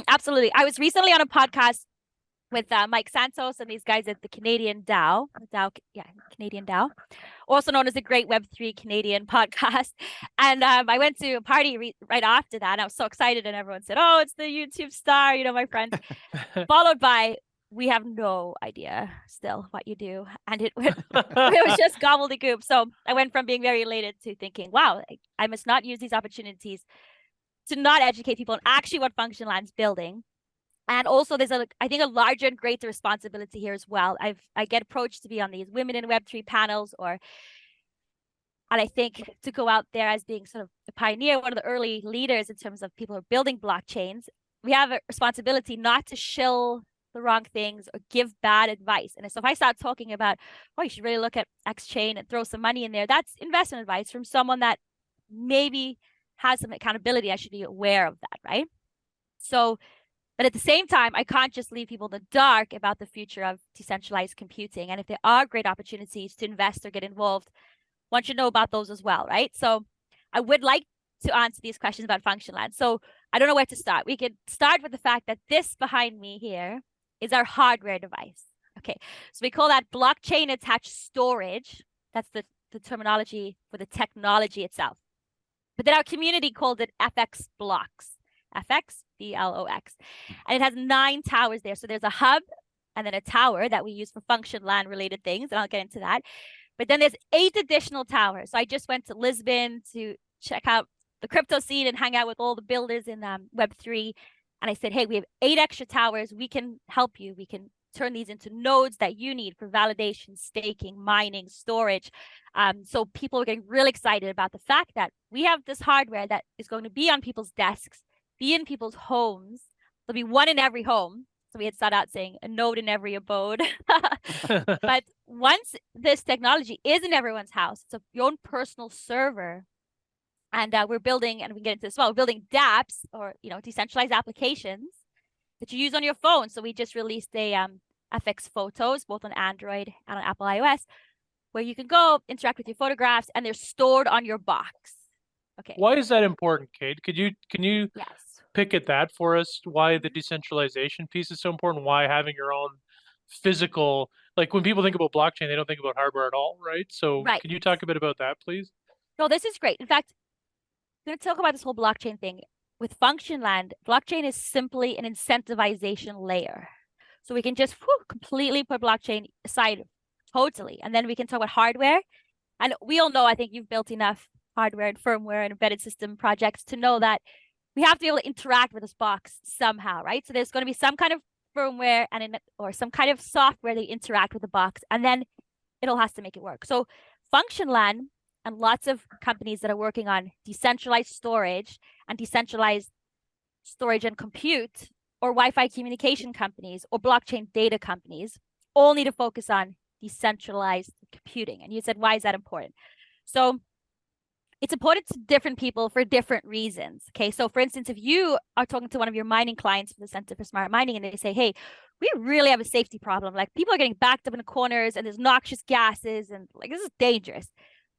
absolutely. I was recently on a podcast with Mike Santos and these guys at the Canadian Canadian DAO, also known as the Great Web3 Canadian podcast. And I went to a party right after that, and I was so excited, and everyone said, "Oh, it's the YouTube star," my friends. Followed by, "We have no idea still what you do," and it was just gobbledygook. So I went from being very elated to thinking, "Wow, I must not use these opportunities to not educate people on actually what Functionland's building." And also there's I think a larger and greater responsibility here as well. I get approached to be on these Women in Web3 panels, and I think to go out there as being sort of a pioneer, one of the early leaders in terms of people who are building blockchains, we have a responsibility not to shill the wrong things or give bad advice. And so if I start talking about, "Oh, you should really look at X chain and throw some money in there," that's investment advice from someone that maybe has some accountability. I should be aware of that, right? So, but at the same time, I can't just leave people in the dark about the future of decentralized computing. And if there are great opportunities to invest or get involved, one should know about those as well, right? So I would like to answer these questions about Functionland. So I don't know where to start. We could start with the fact that this behind me here is our hardware device. Okay, so we call that blockchain attached storage. That's the terminology for the technology itself. But then our community called it FX Blocks. FX, BLOX. And it has 9 towers there. So there's a hub and then a tower that we use for Functionland related things, and I'll get into that. But then there's 8 additional towers. So I just went to Lisbon to check out the crypto scene and hang out with all the builders in Web3. And I said, "Hey, we have 8 extra towers. We can help you. We can turn these into nodes that you need for validation, staking, mining, storage." So people are getting really excited about the fact that we have this hardware that is going to be on people's desks, be in people's homes. There'll be one in every home. So we had started out saying a node in every abode. But once this technology is in everyone's house, it's your own personal server. And we're building, and we can get into this as well, we're building dApps, or decentralized applications that you use on your phone. So we just released a FX Photos, both on Android and on Apple iOS, where you can go interact with your photographs, and they're stored on your box. Okay. Why is that important, Kate? Can you Yes. pick at that for us? Why the decentralization piece is so important? Why having your own physical, like when people think about blockchain, they don't think about hardware at all, right? So Can you talk a bit about that, please? No, this is great. In fact, I'm going to talk about this whole blockchain thing. With Functionland, blockchain is simply an incentivization layer. So we can just completely put blockchain aside totally. And then we can talk about hardware. And we all know, I think you've built enough hardware and firmware and embedded system projects to know that we have to be able to interact with this box somehow, right? So there's going to be some kind of firmware or some kind of software that interact with the box, and then it'll has to make it work. So Functionland and lots of companies that are working on decentralized storage and compute, or Wi-Fi communication companies or blockchain data companies, all need to focus on decentralized computing. And you said, why is that important? So it's important to different people for different reasons. Okay, so for instance, if you are talking to one of your mining clients for the Center for Smart Mining, and they say, "Hey, we really have a safety problem. Like, people are getting backed up in the corners, and there's noxious gases, and like this is dangerous.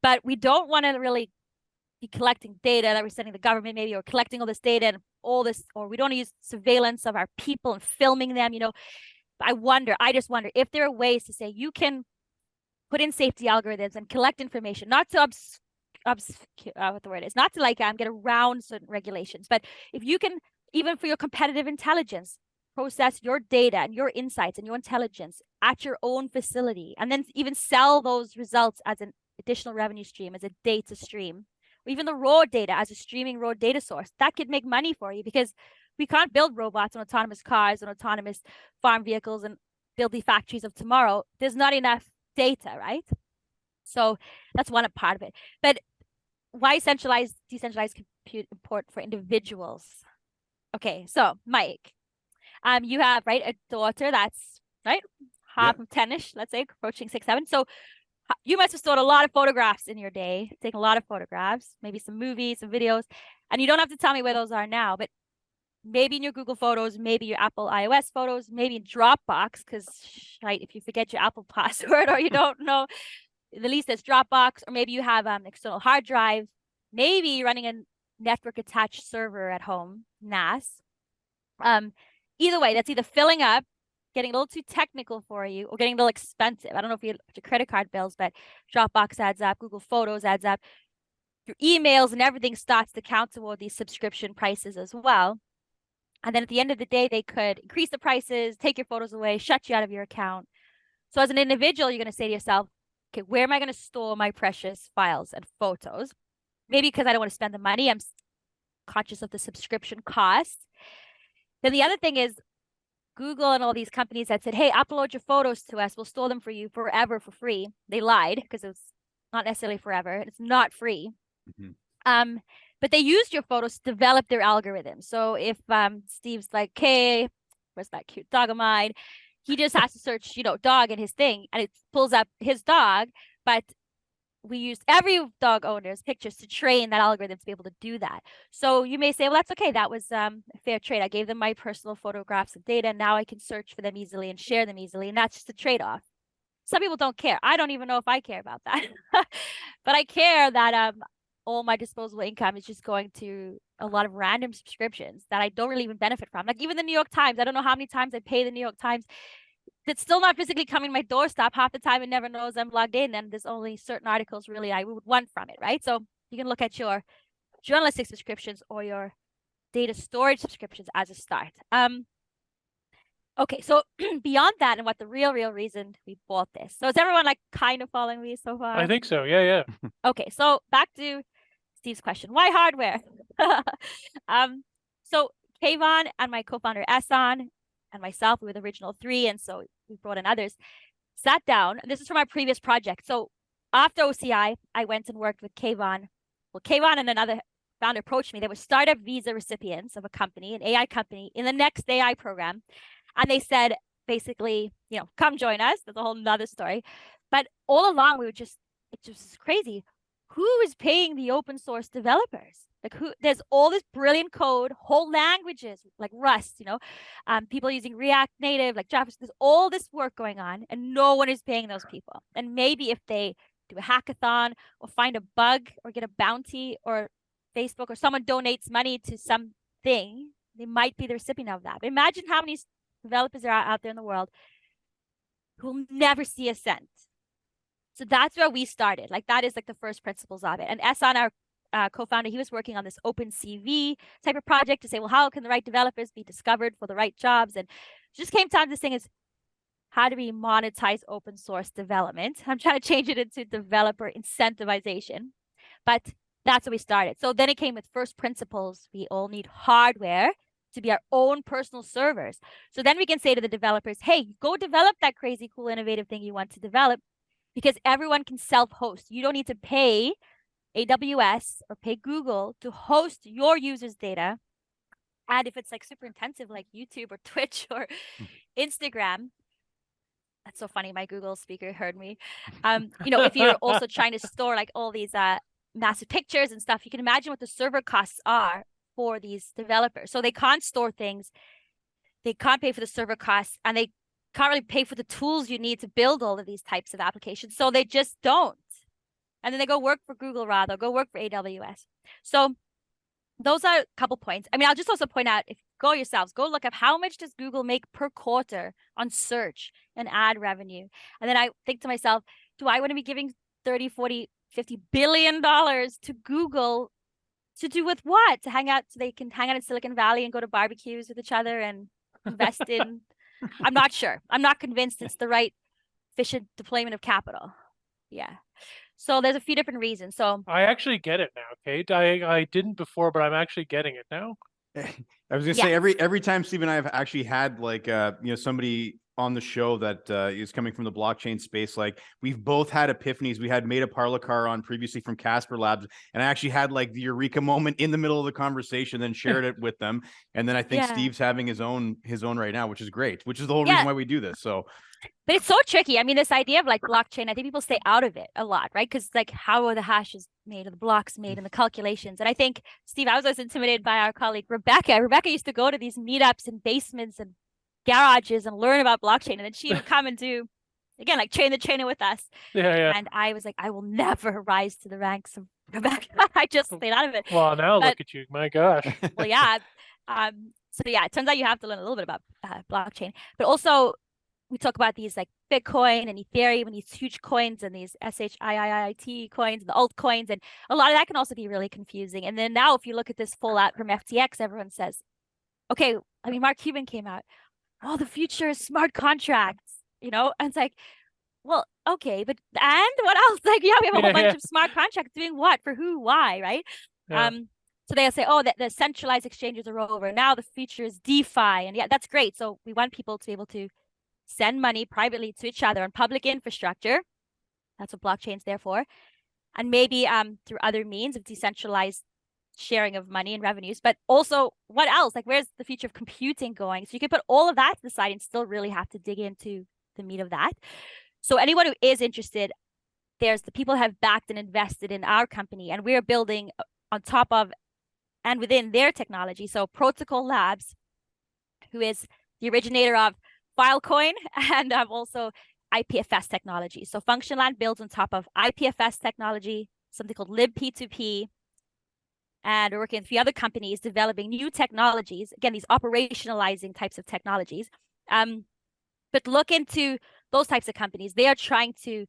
But we don't want to really be collecting data that we're sending the government, maybe, or collecting all this data and all this, or we don't want to use surveillance of our people and filming them. I just wonder if there are ways to say you can put in safety algorithms and collect information, not to not to get around certain regulations, but if you can, even for your competitive intelligence, process your data and your insights and your intelligence at your own facility, and then even sell those results as an additional revenue stream, as a data stream, or even the raw data as a streaming raw data source, that could make money for you, because we can't build robots and autonomous cars and autonomous farm vehicles and build the factories of tomorrow. There's not enough data, right? So that's one part of it. But why decentralized compute important for individuals? Okay, so Mike, you have a daughter that's half of 10ish, let's say, approaching 6, 7. So you must have stored a lot of photographs in your day, taken a lot of photographs, maybe some movies, some videos, and you don't have to tell me where those are now, but maybe in your Google Photos, maybe your Apple iOS photos, maybe in Dropbox, because if you forget your Apple password or you don't know, at least there's Dropbox, or maybe you have an external hard drive, maybe you're running a network attached server at home, NAS. Either way, that's either filling up, getting a little too technical for you, or getting a little expensive. I don't know if you have your credit card bills, but Dropbox adds up, Google Photos adds up. Your emails and everything starts to count toward these subscription prices as well. And then at the end of the day, they could increase the prices, take your photos away, shut you out of your account. So as an individual, you're going to say to yourself, okay, where am I going to store my precious files and photos? Maybe because I don't want to spend the money, I'm conscious of the subscription cost. Then the other thing is Google and all these companies that said, hey, upload your photos to us. We'll store them for you forever for free. They lied because it was not necessarily forever. It's not free. Mm-hmm. But they used your photos to develop their algorithm. So if Steve's like, hey, where's that cute dog of mine? He just has to search, dog in his thing, and it pulls up his dog. But we used every dog owner's pictures to train that algorithm to be able to do that. So you may say, well, that's okay. That was a fair trade. I gave them my personal photographs and data. And now I can search for them easily and share them easily. And that's just a trade-off. Some people don't care. I don't even know if I care about that. But I care that all my disposable income is just going to a lot of random subscriptions that I don't really even benefit from. Like even the New York Times, I don't know how many times I pay the New York Times. It's still not physically coming to my doorstep. Half the time it never knows I'm logged in, and there's only certain articles really I would want from it, right? So you can look at your journalistic subscriptions or your data storage subscriptions as a start. Okay, so beyond that, and what the real reason we bought this. So is everyone kind of following me so far? I think so. Yeah. Okay, so back to Steve's question. Why hardware? So Kayvon and my co-founder Ehsan and myself, we were the original 3, and so we brought in others, sat down. This is from our previous project. So after OCI, I went and worked with Kayvon. Well, Kayvon and another founder approached me. They were startup visa recipients of a company, an AI company, in the next AI program. And they said, basically, come join us. That's a whole nother story. But all along, it just was crazy. Who is paying the open source developers? There's all this brilliant code, whole languages like Rust, people using React Native, like JavaScript. There's all this work going on, and no one is paying those people. And maybe if they do a hackathon or find a bug or get a bounty, or Facebook or someone donates money to something, they might be the recipient of that. But imagine how many developers are out there in the world who will never see a cent. So that's where we started. That is the first principles of it. And Ehsan, our co-founder, he was working on this open CV type of project to say, well, how can the right developers be discovered for the right jobs? And just came down to this thing is, how do we monetize open source development? I'm trying to change it into developer incentivization, but that's where we started. So then it came with first principles. We all need hardware to be our own personal servers. So then we can say to the developers, hey, go develop that crazy, cool, innovative thing you want to develop, because everyone can self-host. You don't need to pay AWS or pay Google to host your users' data. And if it's super intensive, like YouTube or Twitch or Instagram, that's so funny. My Google speaker heard me. If you're also trying to store all these massive pictures and stuff, you can imagine what the server costs are for these developers. So they can't store things. They can't pay for the server costs, and they can't really pay for the tools you need to build all of these types of applications. So they just don't. And then they go work for Google rather, go work for AWS. So those are a couple points. I mean, I'll just also point out, if you go yourselves, go look up how much does Google make per quarter on search and ad revenue. And then I think to myself, do I want to be giving 30, 40, 50 billion dollars to Google to do with what? To hang out, so they can hang out in Silicon Valley and go to barbecues with each other and invest in, I'm not sure. I'm not convinced it's the right efficient deployment of capital. Yeah. So there's a few different reasons. So I actually get it now, Kate. I didn't before, but I'm actually getting it now. I was gonna say every time Steve and I have actually had somebody on the show that is coming from the blockchain space. Like we've both had epiphanies. We had Meta Parlikar on previously from Casper Labs, and I actually had like the eureka moment in the middle of the conversation, then shared it with them. And then I think Steve's having his own right now, which is great, which is the whole reason why we do this. So but it's so tricky. I mean, this idea of like blockchain, I think people stay out of it a lot, right? Because like how are the hashes made or the blocks made and the calculations? And I think, Steve, I was always intimidated by our colleague, Rebecca. Rebecca used to go to these meetups in basements and garages and learn about blockchain. And then she would come and do, again, like train the trainer with us. Yeah. And I was like, I will never rise to the ranks of Rebecca. I just stayed out of it. Well, now look at you. My gosh. Well, yeah. So yeah, it turns out you have to learn a little bit about blockchain, but also we talk about these like Bitcoin and Ethereum and these huge coins and these SHIIT coins and the altcoins. And a lot of that can also be really confusing. And then now if you look at this fallout from FTX, everyone says, okay, I mean, Mark Cuban came out, oh, the future is smart contracts, you know? And it's like, well, okay, but and what else? Like, yeah, we have a whole bunch of smart contracts doing what, for who, why, right? Yeah. So they'll say, oh, the centralized exchanges are over. Now the future is DeFi. And yeah, that's great. So we want people to be able to send money privately to each other on public infrastructure. That's what blockchain's there for. And maybe through other means of decentralized sharing of money and revenues. But also, what else? Like, where's the future of computing going? So you could put all of that to the side and still really have to dig into the meat of that. So anyone who is interested, there's the people who have backed and invested in our company, and we're building on top of and within their technology. So Protocol Labs, who is the originator of Filecoin and also IPFS technology. So Functionland builds on top of IPFS technology, something called libp2p. And we're working with a few other companies developing new technologies. Again, these operationalizing types of technologies. But look into those types of companies. They are trying to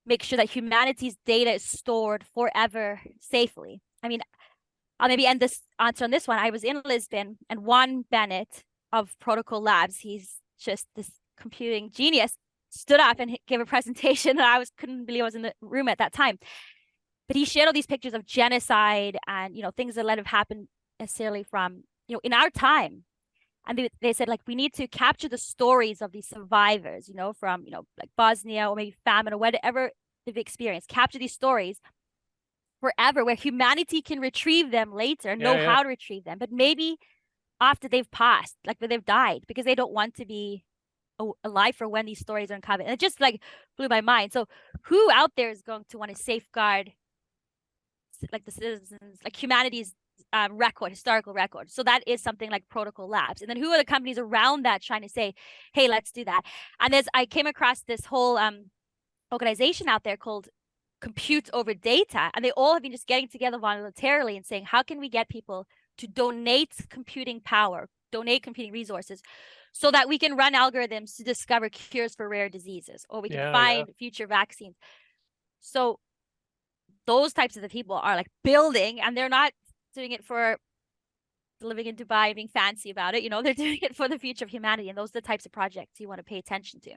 make sure that humanity's data is stored forever safely. I mean, I'll maybe end this answer on this one. I was in Lisbon, and Juan Bennett of Protocol Labs, he's just this computing genius, stood up and gave a presentation that I couldn't believe I was in the room at that time. But he shared all these pictures of genocide and, you know, things that let have happened necessarily from, you know, in our time. And they said, like, we need to capture the stories of these survivors, you know, from, you know, like Bosnia or maybe famine or whatever they've experienced. Capture these stories forever, where humanity can retrieve them later, know how to retrieve them, but maybe after they've passed, like when they've died, because they don't want to be alive for when these stories are uncovered. And it just like blew my mind. So who out there is going to want to safeguard like the citizens, like humanity's historical record? So that is something like Protocol Labs. And then who are the companies around that trying to say, hey, let's do that? And I came across this whole organization out there called Compute Over Data, and they all have been just getting together voluntarily and saying, how can we get people to donate computing power, donate computing resources, so that we can run algorithms to discover cures for rare diseases, or we can find future vaccines. So those types of the people are like building, and they're not doing it for living in Dubai, being fancy about it. You know, they're doing it for the future of humanity, and those are the types of projects you want to pay attention to.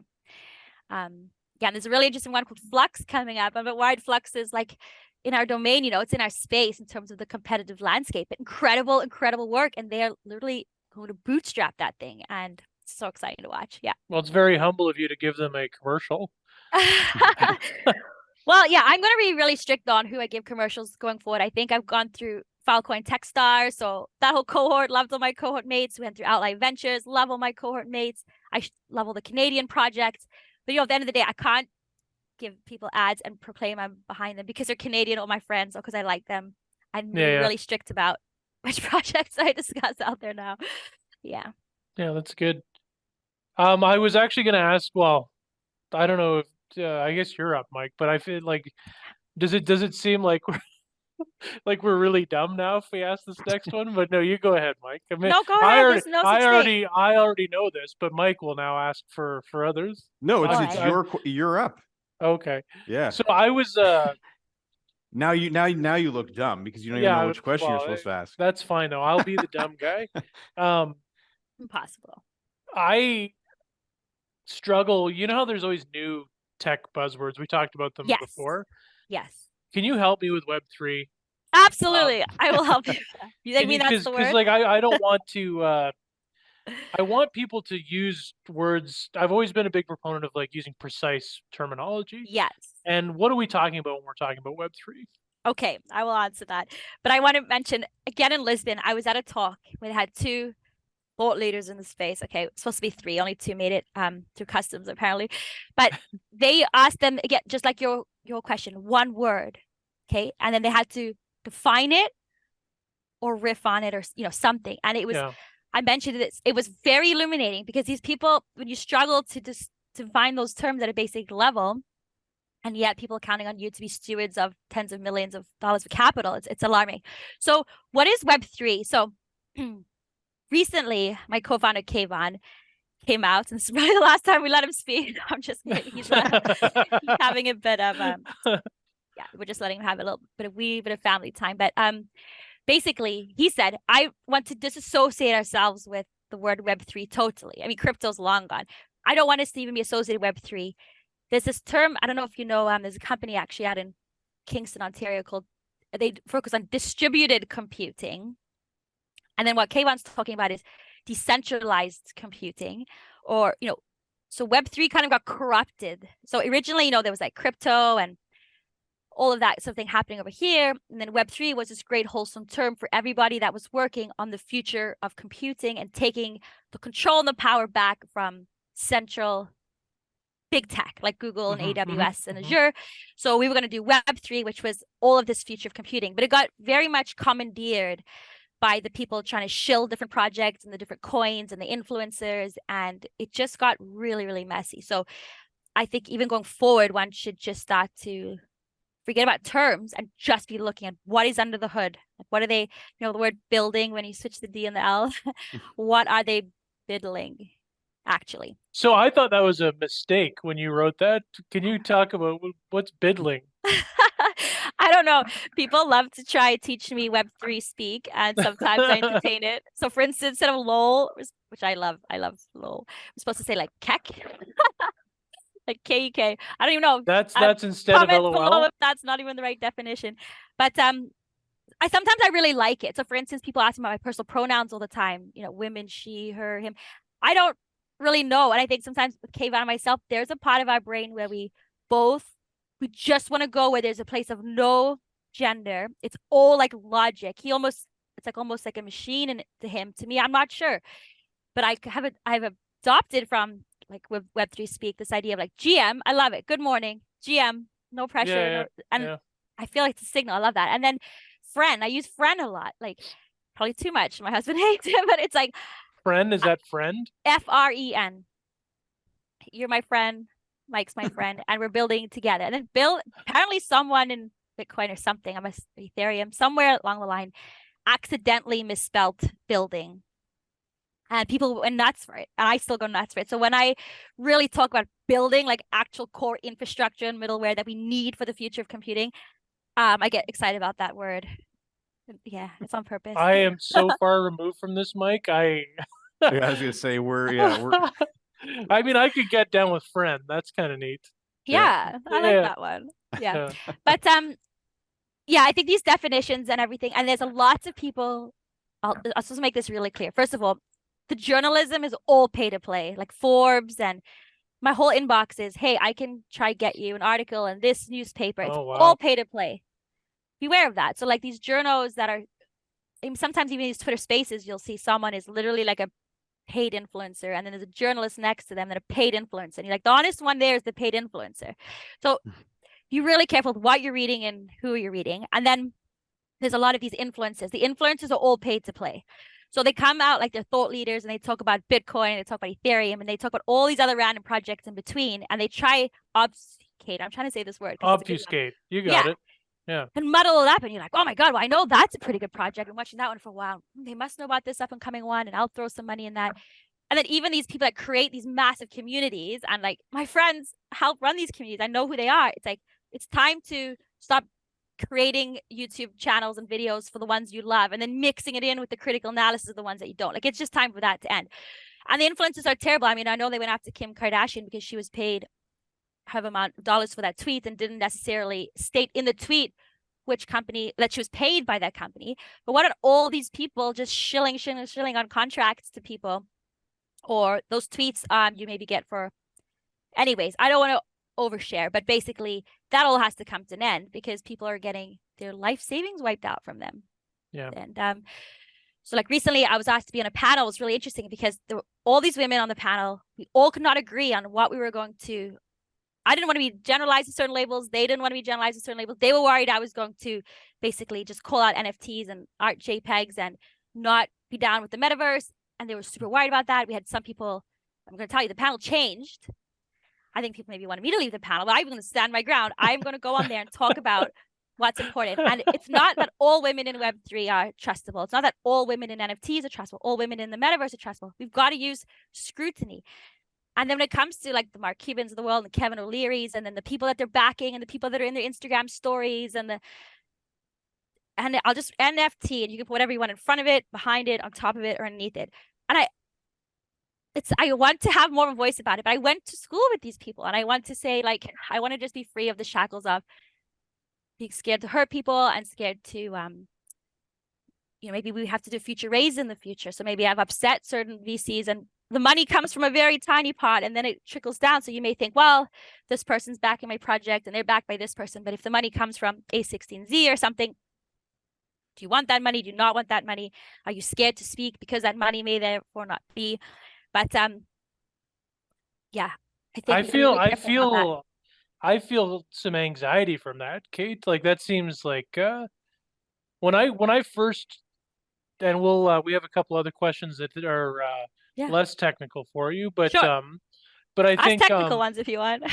Yeah, there's a really interesting one called Flux coming up. I'm worried Flux is like in our domain, you know, it's in our space in terms of the competitive landscape. But incredible work. And they're literally going to bootstrap that thing. And it's so exciting to watch. Yeah. Well, it's very humble of you to give them a commercial. Well, yeah, I'm going to be really strict on who I give commercials going forward. I think I've gone through Filecoin Techstars, so that whole cohort, loved all my cohort mates. Went through Outline Ventures, love all my cohort mates. I love all the Canadian projects. But, you know, at the end of the day, I can't give people ads and proclaim I'm behind them because they're Canadian or my friends or because I like them. I'm really strict about which projects I discuss out there now. Yeah. Yeah, that's good. I was actually going to ask, well, I don't know if, I guess you're up, Mike, but I feel like, does it seem like we're really dumb now if we ask this next one? But no, you go ahead, Mike. I mean, no, go ahead. I already know this, but Mike will now ask for others. No, it's you're up. Okay. Yeah. So I was now you look dumb because you don't even know which question you're supposed to ask. That's fine though. I'll be the dumb guy. Impossible. I struggle. You know how there's always new tech buzzwords. We talked about them before. Yes. Can you help me with Web3? Absolutely. I will help you. You mean that's the word? Because like I don't want to I want people to use words. I've always been a big proponent of like using precise terminology. Yes. And what are we talking about when we're talking about Web3? Okay, I will answer that. But I want to mention again in Lisbon, I was at a talk where they had two thought leaders in the space. Okay, it's supposed to be three, only two made it through customs apparently. But they asked them again, just like your question, one word. Okay. And then they had to define it or riff on it or something. And it was I mentioned it was very illuminating because these people, when you struggle to find those terms at a basic level, and yet people are counting on you to be stewards of tens of millions of dollars of capital, it's alarming. So what is Web3? So recently, my co-founder Kayvon came out, and this is probably the last time we let him speak. I'm just kidding. He's having a bit of yeah, we're just letting him have a little bit of family time. But basically, he said, I want to disassociate ourselves with the word Web3 totally. I mean, crypto's long gone. I don't want us to even be associated with Web3. There's this term, I don't know if you know, there's a company actually out in Kingston, Ontario called, they focus on distributed computing. And then what Kayvon's talking about is decentralized computing, or, so Web3 kind of got corrupted. So originally, there was like crypto and all of that something happening over here. And then Web3 was this great wholesome term for everybody that was working on the future of computing and taking the control and the power back from central big tech like Google and AWS and Azure. So we were going to do Web3, which was all of this future of computing, but it got very much commandeered by the people trying to shill different projects and the different coins and the influencers. And it just got really, really messy. So I think even going forward, one should just start to forget about terms and just be looking at what is under the hood. Like what are they, the word building, when you switch the D and the L, what are they biddling actually? So I thought that was a mistake when you wrote that. Can you talk about what's biddling? I don't know. People love to try teach me Web3 speak, and sometimes I entertain it. So for instance, instead of lol, which I love lol, I'm supposed to say like kek. Like KEK. I don't even know. That's instead of LOL. If that's not even the right definition. But I sometimes really like it. So for instance, people ask me about my personal pronouns all the time, women, she, her, him. I don't really know. And I think sometimes with Kayvon and myself, there's a part of our brain where we just want to go where there's a place of no gender. It's all like logic. It's like almost like a machine, and to him, to me, I'm not sure. But I've adopted from like with Web3 speak this idea of like GM. I love it. Good morning, GM. No pressure. I feel like it's a signal. I love that. And then friend. I use friend a lot. Like probably too much. My husband hates it, but it's like friend. Is that friend? FREN. You're my friend. Mike's my friend, and we're building together. And then apparently someone in Bitcoin or something, I'm Ethereum, somewhere along the line, accidentally misspelled building. And people went nuts for it. And I still go nuts for it. So when I really talk about building like actual core infrastructure and middleware that we need for the future of computing, I get excited about that word. Yeah, it's on purpose. I am so far removed from this, Mike. I was gonna say we're I mean, I could get down with friend. That's kind of neat. Yeah, I like that one. Yeah. But yeah, I think these definitions and everything, and there's a lots of people. I'll just make this really clear. First of all, the journalism is all pay to play, like Forbes, and my whole inbox is, hey, I can try get you an article in this newspaper. It's all pay to play. Beware of that. So like these journals that are, sometimes even these Twitter spaces, you'll see someone is literally like a paid influencer, and then there's a journalist next to them that a paid influencer. And you're like, the honest one there is the paid influencer. So be really careful with what you're reading and who you're reading. And then there's a lot of these influencers. The influencers are all paid to play. So they come out like they're thought leaders, and they talk about Bitcoin, and they talk about Ethereum, and they talk about all these other random projects in between, and they try obfuscate. I'm trying to say this word. Obfuscate. You got it. Yeah. And muddle it up, and you're like, oh my God, well, I know that's a pretty good project. I'm watching that one for a while. They must know about this up and coming one, and I'll throw some money in that. And then even these people that create these massive communities, and like my friends help run these communities, I know who they are. It's like, it's time to stop creating YouTube channels and videos for the ones you love, and then mixing it in with the critical analysis of the ones that you don't. Like, it's just time for that to end. And the influencers are terrible. I mean, I know they went after Kim Kardashian because she was paid however amount of dollars for that tweet, and didn't necessarily state in the tweet which company that she was paid by that company. But what are all these people just shilling on contracts to people or those tweets you maybe get for, anyways, I don't want to overshare, but basically that all has to come to an end because people are getting their life savings wiped out from them. Yeah. And so like recently I was asked to be on a panel. It was really interesting because there were all these women on the panel. We all could not agree on what we were going to. I didn't want to be generalized to certain labels. They didn't want to be generalized to certain labels. They were worried I was going to basically just call out NFTs and art JPEGs and not be down with the metaverse. And they were super worried about that. We had some people, I'm going to tell you, the panel changed. I think people maybe wanted me to leave the panel, but I'm going to stand my ground. I'm going to go on there and talk about what's important. And it's not that all women in Web3 are trustable. It's not that all women in NFTs are trustable. All women in the metaverse are trustable. We've got to use scrutiny. And then when it comes to like the Mark Cubans of the world and the Kevin O'Learys and then the people that they're backing and the people that are in their Instagram stories and I'll just NFT and you can put whatever you want in front of it, behind it, on top of it, or underneath it. And I want to have more of a voice about it, but I went to school with these people and I want to say, like, I want to just be free of the shackles of being scared to hurt people and scared to, maybe we have to do future raise in the future. So maybe I've upset certain VCs and the money comes from a very tiny pot and then it trickles down. So you may think, well, this person's backing my project and they're backed by this person. But if the money comes from A16Z or something, do you want that money? Do you not want that money? Are you scared to speak because that money may therefore not be? But yeah, I think I feel some anxiety from that, Kate. Like that seems like when I first, and we have a couple other questions that are less technical for you, but sure. But I Ask think technical ones if you want.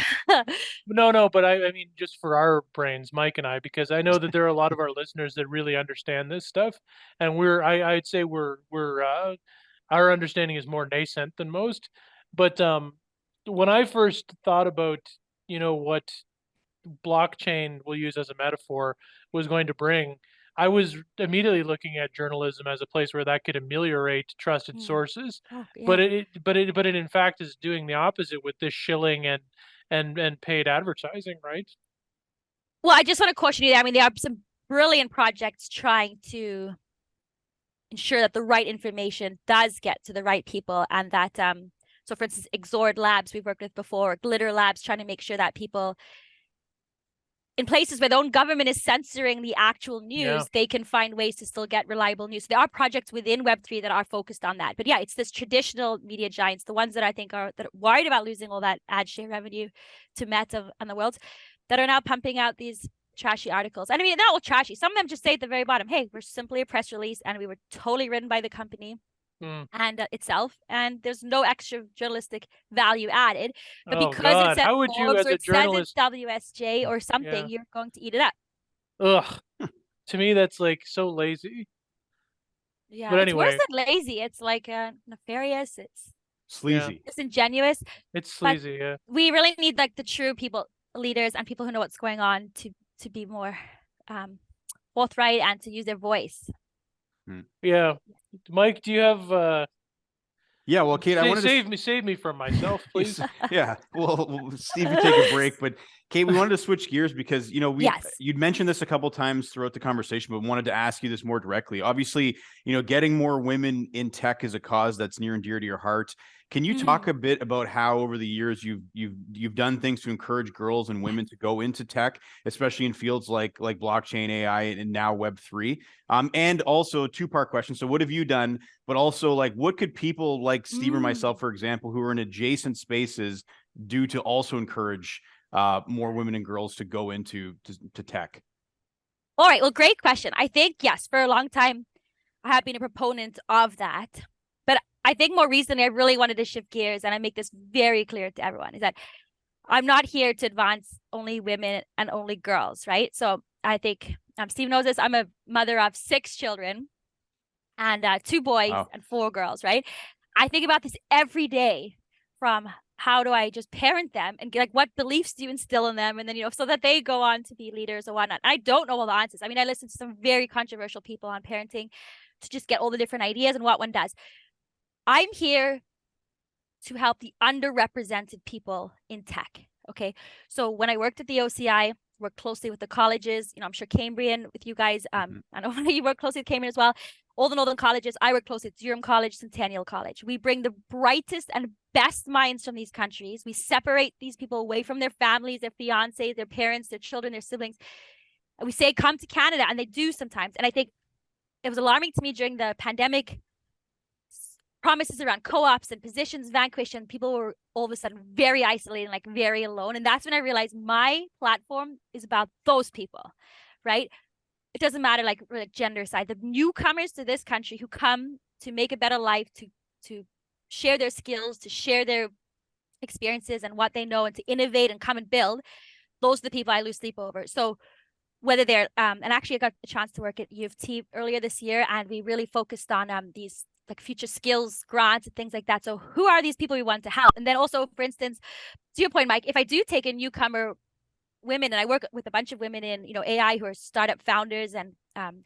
No, but I mean just for our brains, Mike and I, because I know that there are a lot of our listeners that really understand this stuff, and I'd say our understanding is more nascent than most. But when I first thought about what blockchain, we'll use as a metaphor, was going to bring, I was immediately looking at journalism as a place where that could ameliorate trusted sources. Oh, yeah. But it in fact is doing the opposite with this shilling and paid advertising, right? Well, I just want to caution you there. I mean, there are some brilliant projects trying to ensure that the right information does get to the right people, and that so for instance, Exord Labs we've worked with before, Glitter Labs, trying to make sure that people in places where their own government is censoring the actual news, they can find ways to still get reliable news. So there are projects within Web3 that are focused on that. But yeah, it's this traditional media giants, the ones that I think are worried about losing all that ad share revenue to Meta and the world, that are now pumping out these trashy articles. And I mean, not all trashy. Some of them just say at the very bottom, hey, we're simply a press release and we were totally written by the company and itself, and there's no extra journalistic value added. But because it says how would you, as a journalist, says it's WSJ or something, you're going to eat it up. Ugh. To me, that's like so lazy. Yeah, but anyway, it's worse than lazy. It's like nefarious. It's sleazy. Disingenuous. It's sleazy. Yeah. We really need like the true people, leaders, and people who know what's going on to be more forthright and to use their voice. Yeah, Mike, do you have? Yeah, well, Kate, I wanted to save me from myself, please. Yeah, well, Steve, you take a break, but Kate, we wanted to switch gears because you'd mentioned this a couple times throughout the conversation, but wanted to ask you this more directly. Obviously, getting more women in tech is a cause that's near and dear to your heart. Can you talk a bit about how over the years you've done things to encourage girls and women to go into tech, especially in fields like blockchain, AI, and now Web3? And also a two-part question. So what have you done? But also, like, what could people like Steve or myself, for example, who are in adjacent spaces, do to also encourage more women and girls to go into tech? All right. Well, great question. I think, yes, for a long time, I have been a proponent of that. But I think more recently, I really wanted to shift gears, and I make this very clear to everyone, is that I'm not here to advance only women and only girls, right? So I think Steve knows this. I'm a mother of 6 children and 2 boys and 4 girls, right? I think about this every day, from how do I just parent them and like what beliefs do you instill in them, and then so that they go on to be leaders or whatnot. I don't know all the answers. I mean, I listen to some very controversial people on parenting to just get all the different ideas and what one does. I'm here to help the underrepresented people in tech. Okay, so when I worked at the OCI, worked closely with the colleges. I'm sure Cambrian with you guys. I know you work closely with Cambrian as well. all the northern colleges. I work closely with Durham College, Centennial College. We bring the brightest and best minds from these countries. We separate these people away from their families, their fiancés, their parents, their children, their siblings. And we say, come to Canada, and they do sometimes. And I think it was alarming to me during the pandemic, promises around co-ops and positions vanquished, and people were all of a sudden very isolated and like very alone. And that's when I realized my platform is about those people, right? It doesn't matter like gender side, the newcomers to this country who come to make a better life, to share their skills, to share their experiences and what they know, and to innovate and come and build. Those are the people I lose sleep over. So whether they're and actually I got a chance to work at U of T earlier this year, and we really focused on these like future skills grants and things like that. So who are these people we want to help? And then also, for instance, to your point, Mike, if I do take a newcomer women, and I work with a bunch of women in AI who are startup founders and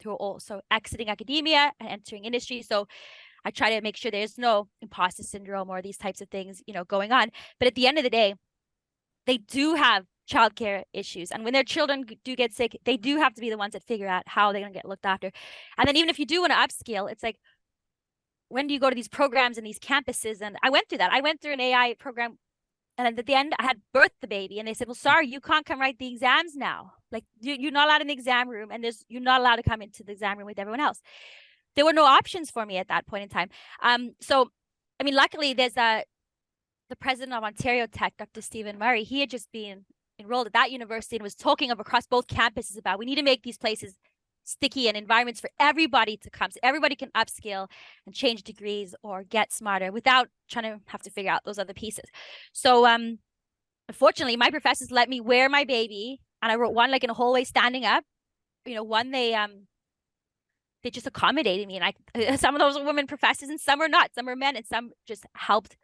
who are also exiting academia and entering industry. So I try to make sure there's no imposter syndrome or these types of things going on. But at the end of the day, they do have childcare issues, and when their children do get sick, they do have to be the ones that figure out how they're going to get looked after. And then even if you do want to upskill, it's like, when do you go to these programs and these campuses? And I went through that. I went through an AI program, and at the end I had birthed the baby, and they said, well, sorry, you can't come write the exams now. Like you're not allowed in the exam room, and you're not allowed to come into the exam room with everyone else. There were no options for me at that point in time. So I mean, luckily there's the president of Ontario Tech, Dr. Stephen Murray. He had just been enrolled at that university and was talking across both campuses about, we need to make these places sticky and environments for everybody to come, so everybody can upskill and change degrees or get smarter without trying to have to figure out those other pieces. So unfortunately, my professors let me wear my baby, and I wrote one like in a hallway standing up. One they just accommodated me, and I some of those were women professors and some are not, some are men, and some just helped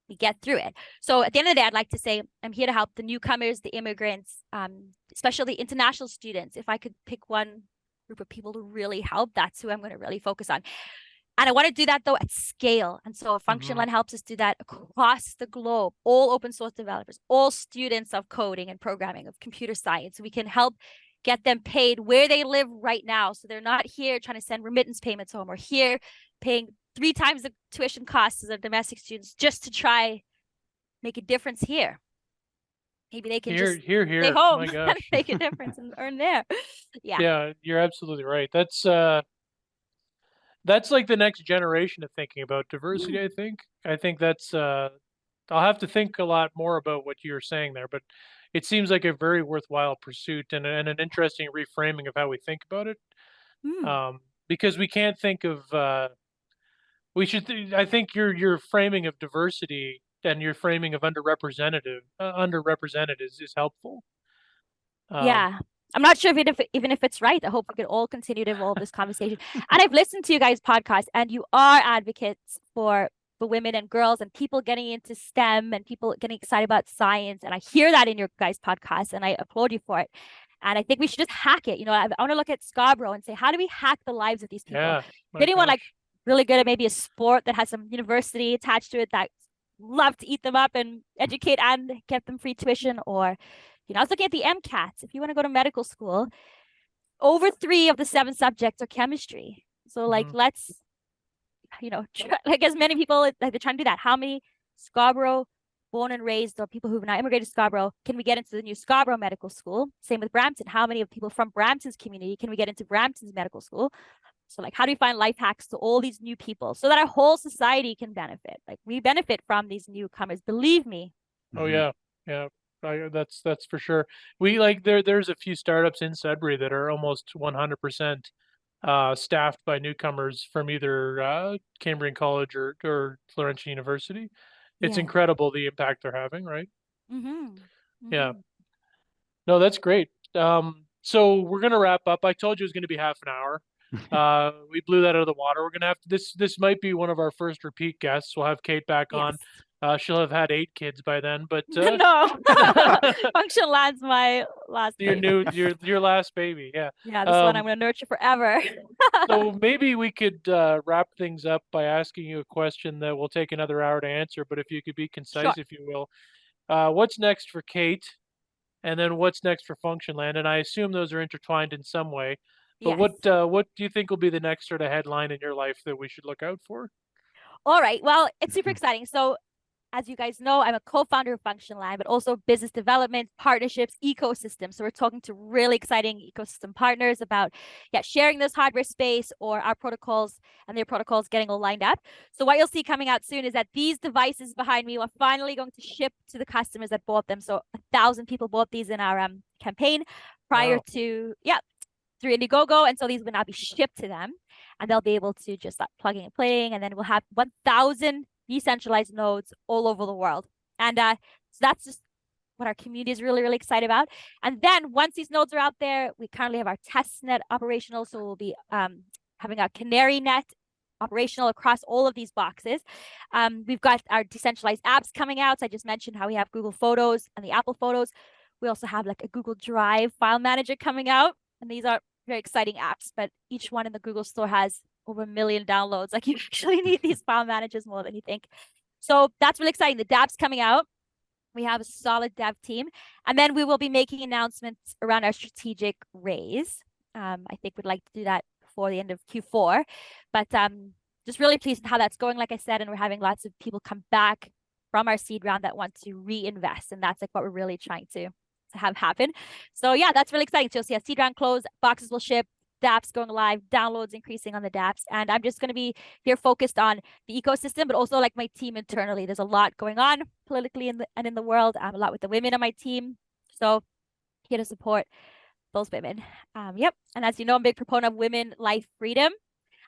me get through it. So at the end of the day, I'd like to say I'm here to help the newcomers, the immigrants, especially international students. If I could pick one group of people to really help, that's who I'm going to really focus on. And I want to do that though at scale. And so Functionland helps us do that across the globe, all open source developers, all students of coding and programming, of computer science. We can help get them paid where they live right now. So they're not here trying to send remittance payments home, or here paying 3 times the tuition costs as their domestic students just to try make a difference here. Maybe they can just stay home and make a difference and earn there. Yeah, you're absolutely right. That's like the next generation of thinking about diversity. I think that's I'll have to think a lot more about what you were saying there, but it seems like a very worthwhile pursuit and an interesting reframing of how we think about it. Because we can't think of I think your framing of diversity and your framing of underrepresented is helpful. Yeah. I'm not sure even if it's right. I hope we can all continue to evolve this conversation. And I've listened to you guys' podcast, and you are advocates for women and girls and people getting into STEM and people getting excited about science. And I hear that in your guys' podcast, and I applaud you for it. And I think we should just hack it. I want to look at Scarborough and say, how do we hack the lives of these people? Yeah, anyone like really good at maybe a sport that has some university attached to it that love to eat them up and educate and get them free tuition? Or I was looking at the MCATs. If you want to go to medical school, over 3 of the 7 subjects are chemistry. So like let's like as many people like they're trying to do that. How many Scarborough born and raised or people who've now immigrated to Scarborough can we get into the new Scarborough Medical School? Same with Brampton. How many of people from Brampton's community can we get into Brampton's medical school? So like, how do we find life hacks to all these new people so that our whole society can benefit? Like we benefit from these newcomers, believe me. Oh yeah. That's for sure. We there's a few startups in Sudbury that are almost 100% staffed by newcomers from either Cambrian College or Laurentian University. It's incredible the impact they're having, right? Yeah. No, that's great. So we're gonna wrap up. I told you it was gonna be half an hour. We blew that out of the water. We're gonna have to, this might be one of our first repeat guests. We'll have Kate back on. She'll have had 8 kids by then, but no, Functionland's my last baby. your last baby. Yeah, this one I'm gonna nurture forever. So maybe we could wrap things up by asking you a question that will take another hour to answer, but if you could be concise, if you will. What's next for Kate, and then what's next for Functionland? And I assume those are intertwined in some way. But Yes. what do you think will be the next sort of headline in your life that we should look out for? All right. Well, it's super exciting. So as you guys know, I'm a co-founder of Functionland, but also business development, partnerships, ecosystem. So we're talking to really exciting ecosystem partners about sharing this hardware space or our protocols and their protocols getting all lined up. So what you'll see coming out soon is that these devices behind me are finally going to ship to the customers that bought them. So 1,000 people bought these in our campaign prior Wow. to through Indiegogo, and so these will now be shipped to them, and they'll be able to just start plugging and playing, and then we'll have 1,000 decentralized nodes all over the world. And so that's just what our community is really, really excited about. And then once these nodes are out there, we currently have our test net operational, so we'll be having our canary net operational across all of these boxes. We've got our decentralized apps coming out. So I just mentioned how we have Google Photos and the Apple Photos. We also have like a Google Drive file manager coming out. And these are very exciting apps, but each one in the Google Store has over 1 million downloads. Like you actually need these file managers more than you think. So that's really exciting. The dApp's coming out. We have a solid dev team. And then we will be making announcements around our strategic raise. I think we'd like to do that before the end of Q4. But just really pleased with how that's going, like I said, and we're having lots of people come back from our seed round that want to reinvest. And that's like what we're really trying to have happen. So yeah, that's really exciting. So you'll see a seed round close, boxes will ship, dApps going live, downloads increasing on the dApps. And I'm just going to be here focused on the ecosystem, but also like my team internally. There's a lot going on politically and in the world. A lot with the women on my team. So here to support those women. Yep. And as you know, I'm a big proponent of women, life, freedom.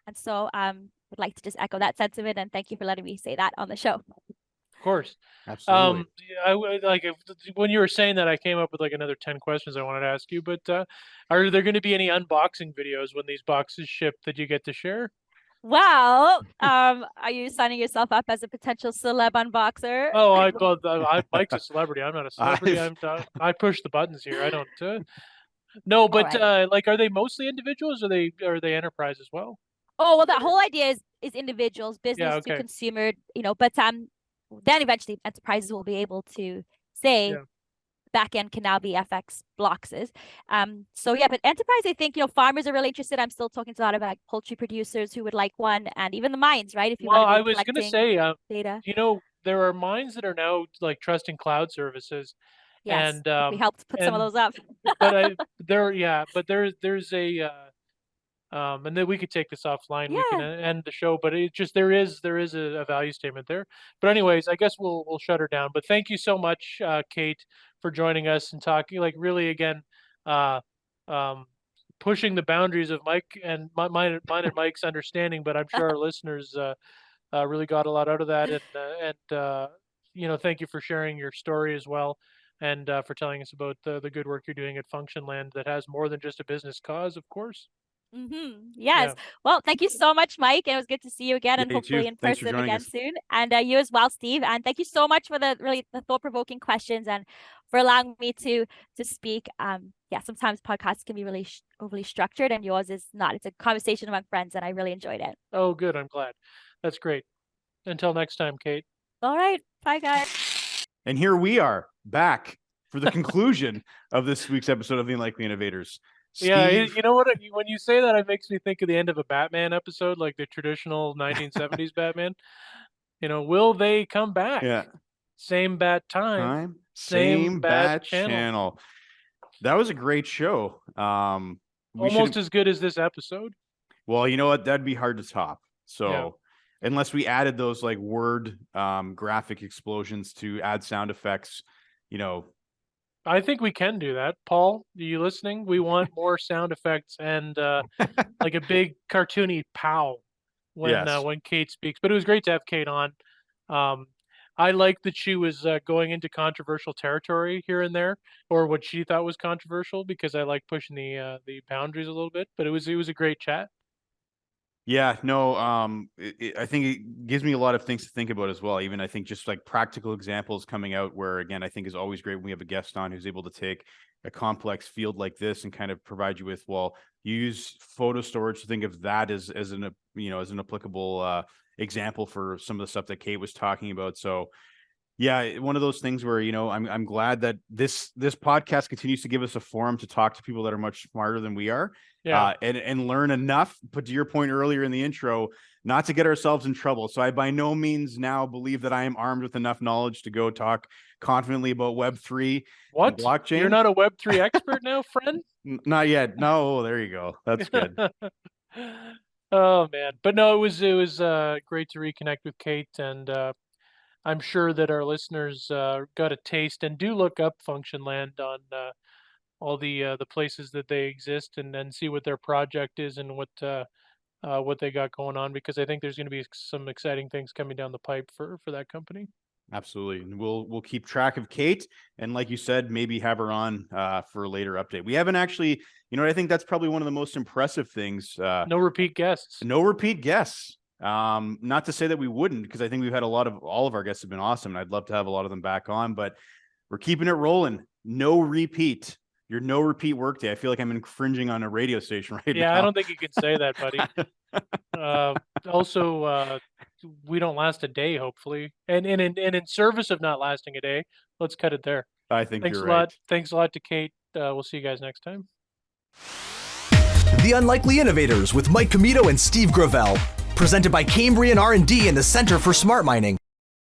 And so would like to just echo that sentiment, and thank you for letting me say that on the show. Of course. Absolutely. I like when you were saying that, I came up with like another 10 questions I wanted to ask you, but are there going to be any unboxing videos when these boxes ship that you get to share? Well, are you signing yourself up as a potential celeb unboxer? Oh, Mike's a celebrity. I'm not a celebrity. I push the buttons here. I don't. No, but right. like, are they mostly individuals, or are they enterprise as well? Oh, well, that whole idea is individuals, Yeah. business to Okay. consumer, but then eventually enterprises will be able to say Yeah. backend can now be FX boxes. So yeah, but enterprise, I think, farmers are really interested. I'm still talking to a lot of like poultry producers who would like one, and even the mines, right? If you Well, want to I be was gonna collecting say, data. there are mines that are now like trusting cloud services, Yes, and we helped put some of and those up. there's a and then we could take this offline. We can Yeah. end the show, but it just there is a value statement there. But anyways, I guess we'll shut her down. But thank you so much, Kate, for joining us and talking. Like really, again, uh, um, pushing the boundaries of Mike and mine and Mike's understanding. But I'm sure our listeners really got a lot out of that, and thank you for sharing your story as well, and for telling us about the good work you're doing at Functionland that has more than just a business cause, of course. Yes. Yeah. Well, thank you so much, Mike. And it was good to see you again, Yeah, and you too. hopefully in Thanks for person joining again us. soon. And you as well, Steve. And thank you so much for the thought-provoking questions and for allowing me to speak. Yeah, sometimes podcasts can be really overly structured, and yours is not. It's a conversation among friends, and I really enjoyed it. Oh, good. I'm glad. That's great. Until next time, Kate. All right. Bye, guys. And here we are back for the conclusion of this week's episode of the Unlikely Innovators. Yeah, Steve, you know what? When you say that, it makes me think of the end of a Batman episode, like the traditional 1970s Batman. Will they come back? yeah, Same bat time, same same bat bat channel. channel. That was a great show. We Almost should, as good as this episode. well, you know what? That'd be hard to top. So Yeah. unless we added those like word graphic explosions to add sound effects, I think we can do that. Paul, are you listening? We want more sound effects and like a big cartoony pow yes. when Kate speaks. But it was great to have Kate on. Um, I like that she was going into controversial territory here and there, or what she thought was controversial, because I like pushing the boundaries a little bit. But it was a great chat. Yeah, no, I think it gives me a lot of things to think about as well. Even I think just like practical examples coming out where, again, I think is always great when we have a guest on who's able to take a complex field like this and kind of provide you with, well, you use photo storage to think of that as an applicable example for some of the stuff that Kate was talking about. So Yeah, one of those things where, I'm glad that this podcast continues to give us a forum to talk to people that are much smarter than we are, and learn enough. But to your point earlier in the intro, not to get ourselves in trouble. So I by no means now believe that I am armed with enough knowledge to go talk confidently about Web3 and blockchain. You're not a Web3 expert now, friend? Not yet. No, there you go. That's good. Oh man, but no, it was great to reconnect with Kate, and I'm sure that our listeners got a taste, and do look up Functionland on all the places that they exist, and then see what their project is and what they got going on, because I think there's going to be some exciting things coming down the pipe for that company. Absolutely. And we'll keep track of Kate, and like you said, maybe have her on for a later update. We haven't actually, I think that's probably one of the most impressive things. No repeat guests. No repeat guests. Not to say that we wouldn't, because I think we've had all of our guests have been awesome, and I'd love to have a lot of them back on, but we're keeping it rolling. No repeat. Your no repeat workday. I feel like I'm infringing on a radio station right now. Yeah, I don't think you can say that, buddy. Also, we don't last a day, hopefully. And in service of not lasting a day, let's cut it there. I think Thanks you're a right. lot. Thanks a lot to Kate. We'll see you guys next time. The Unlikely Innovators with Mike Commito and Steve Gravel. Presented by Cambrian R&D and the Center for Smart Mining.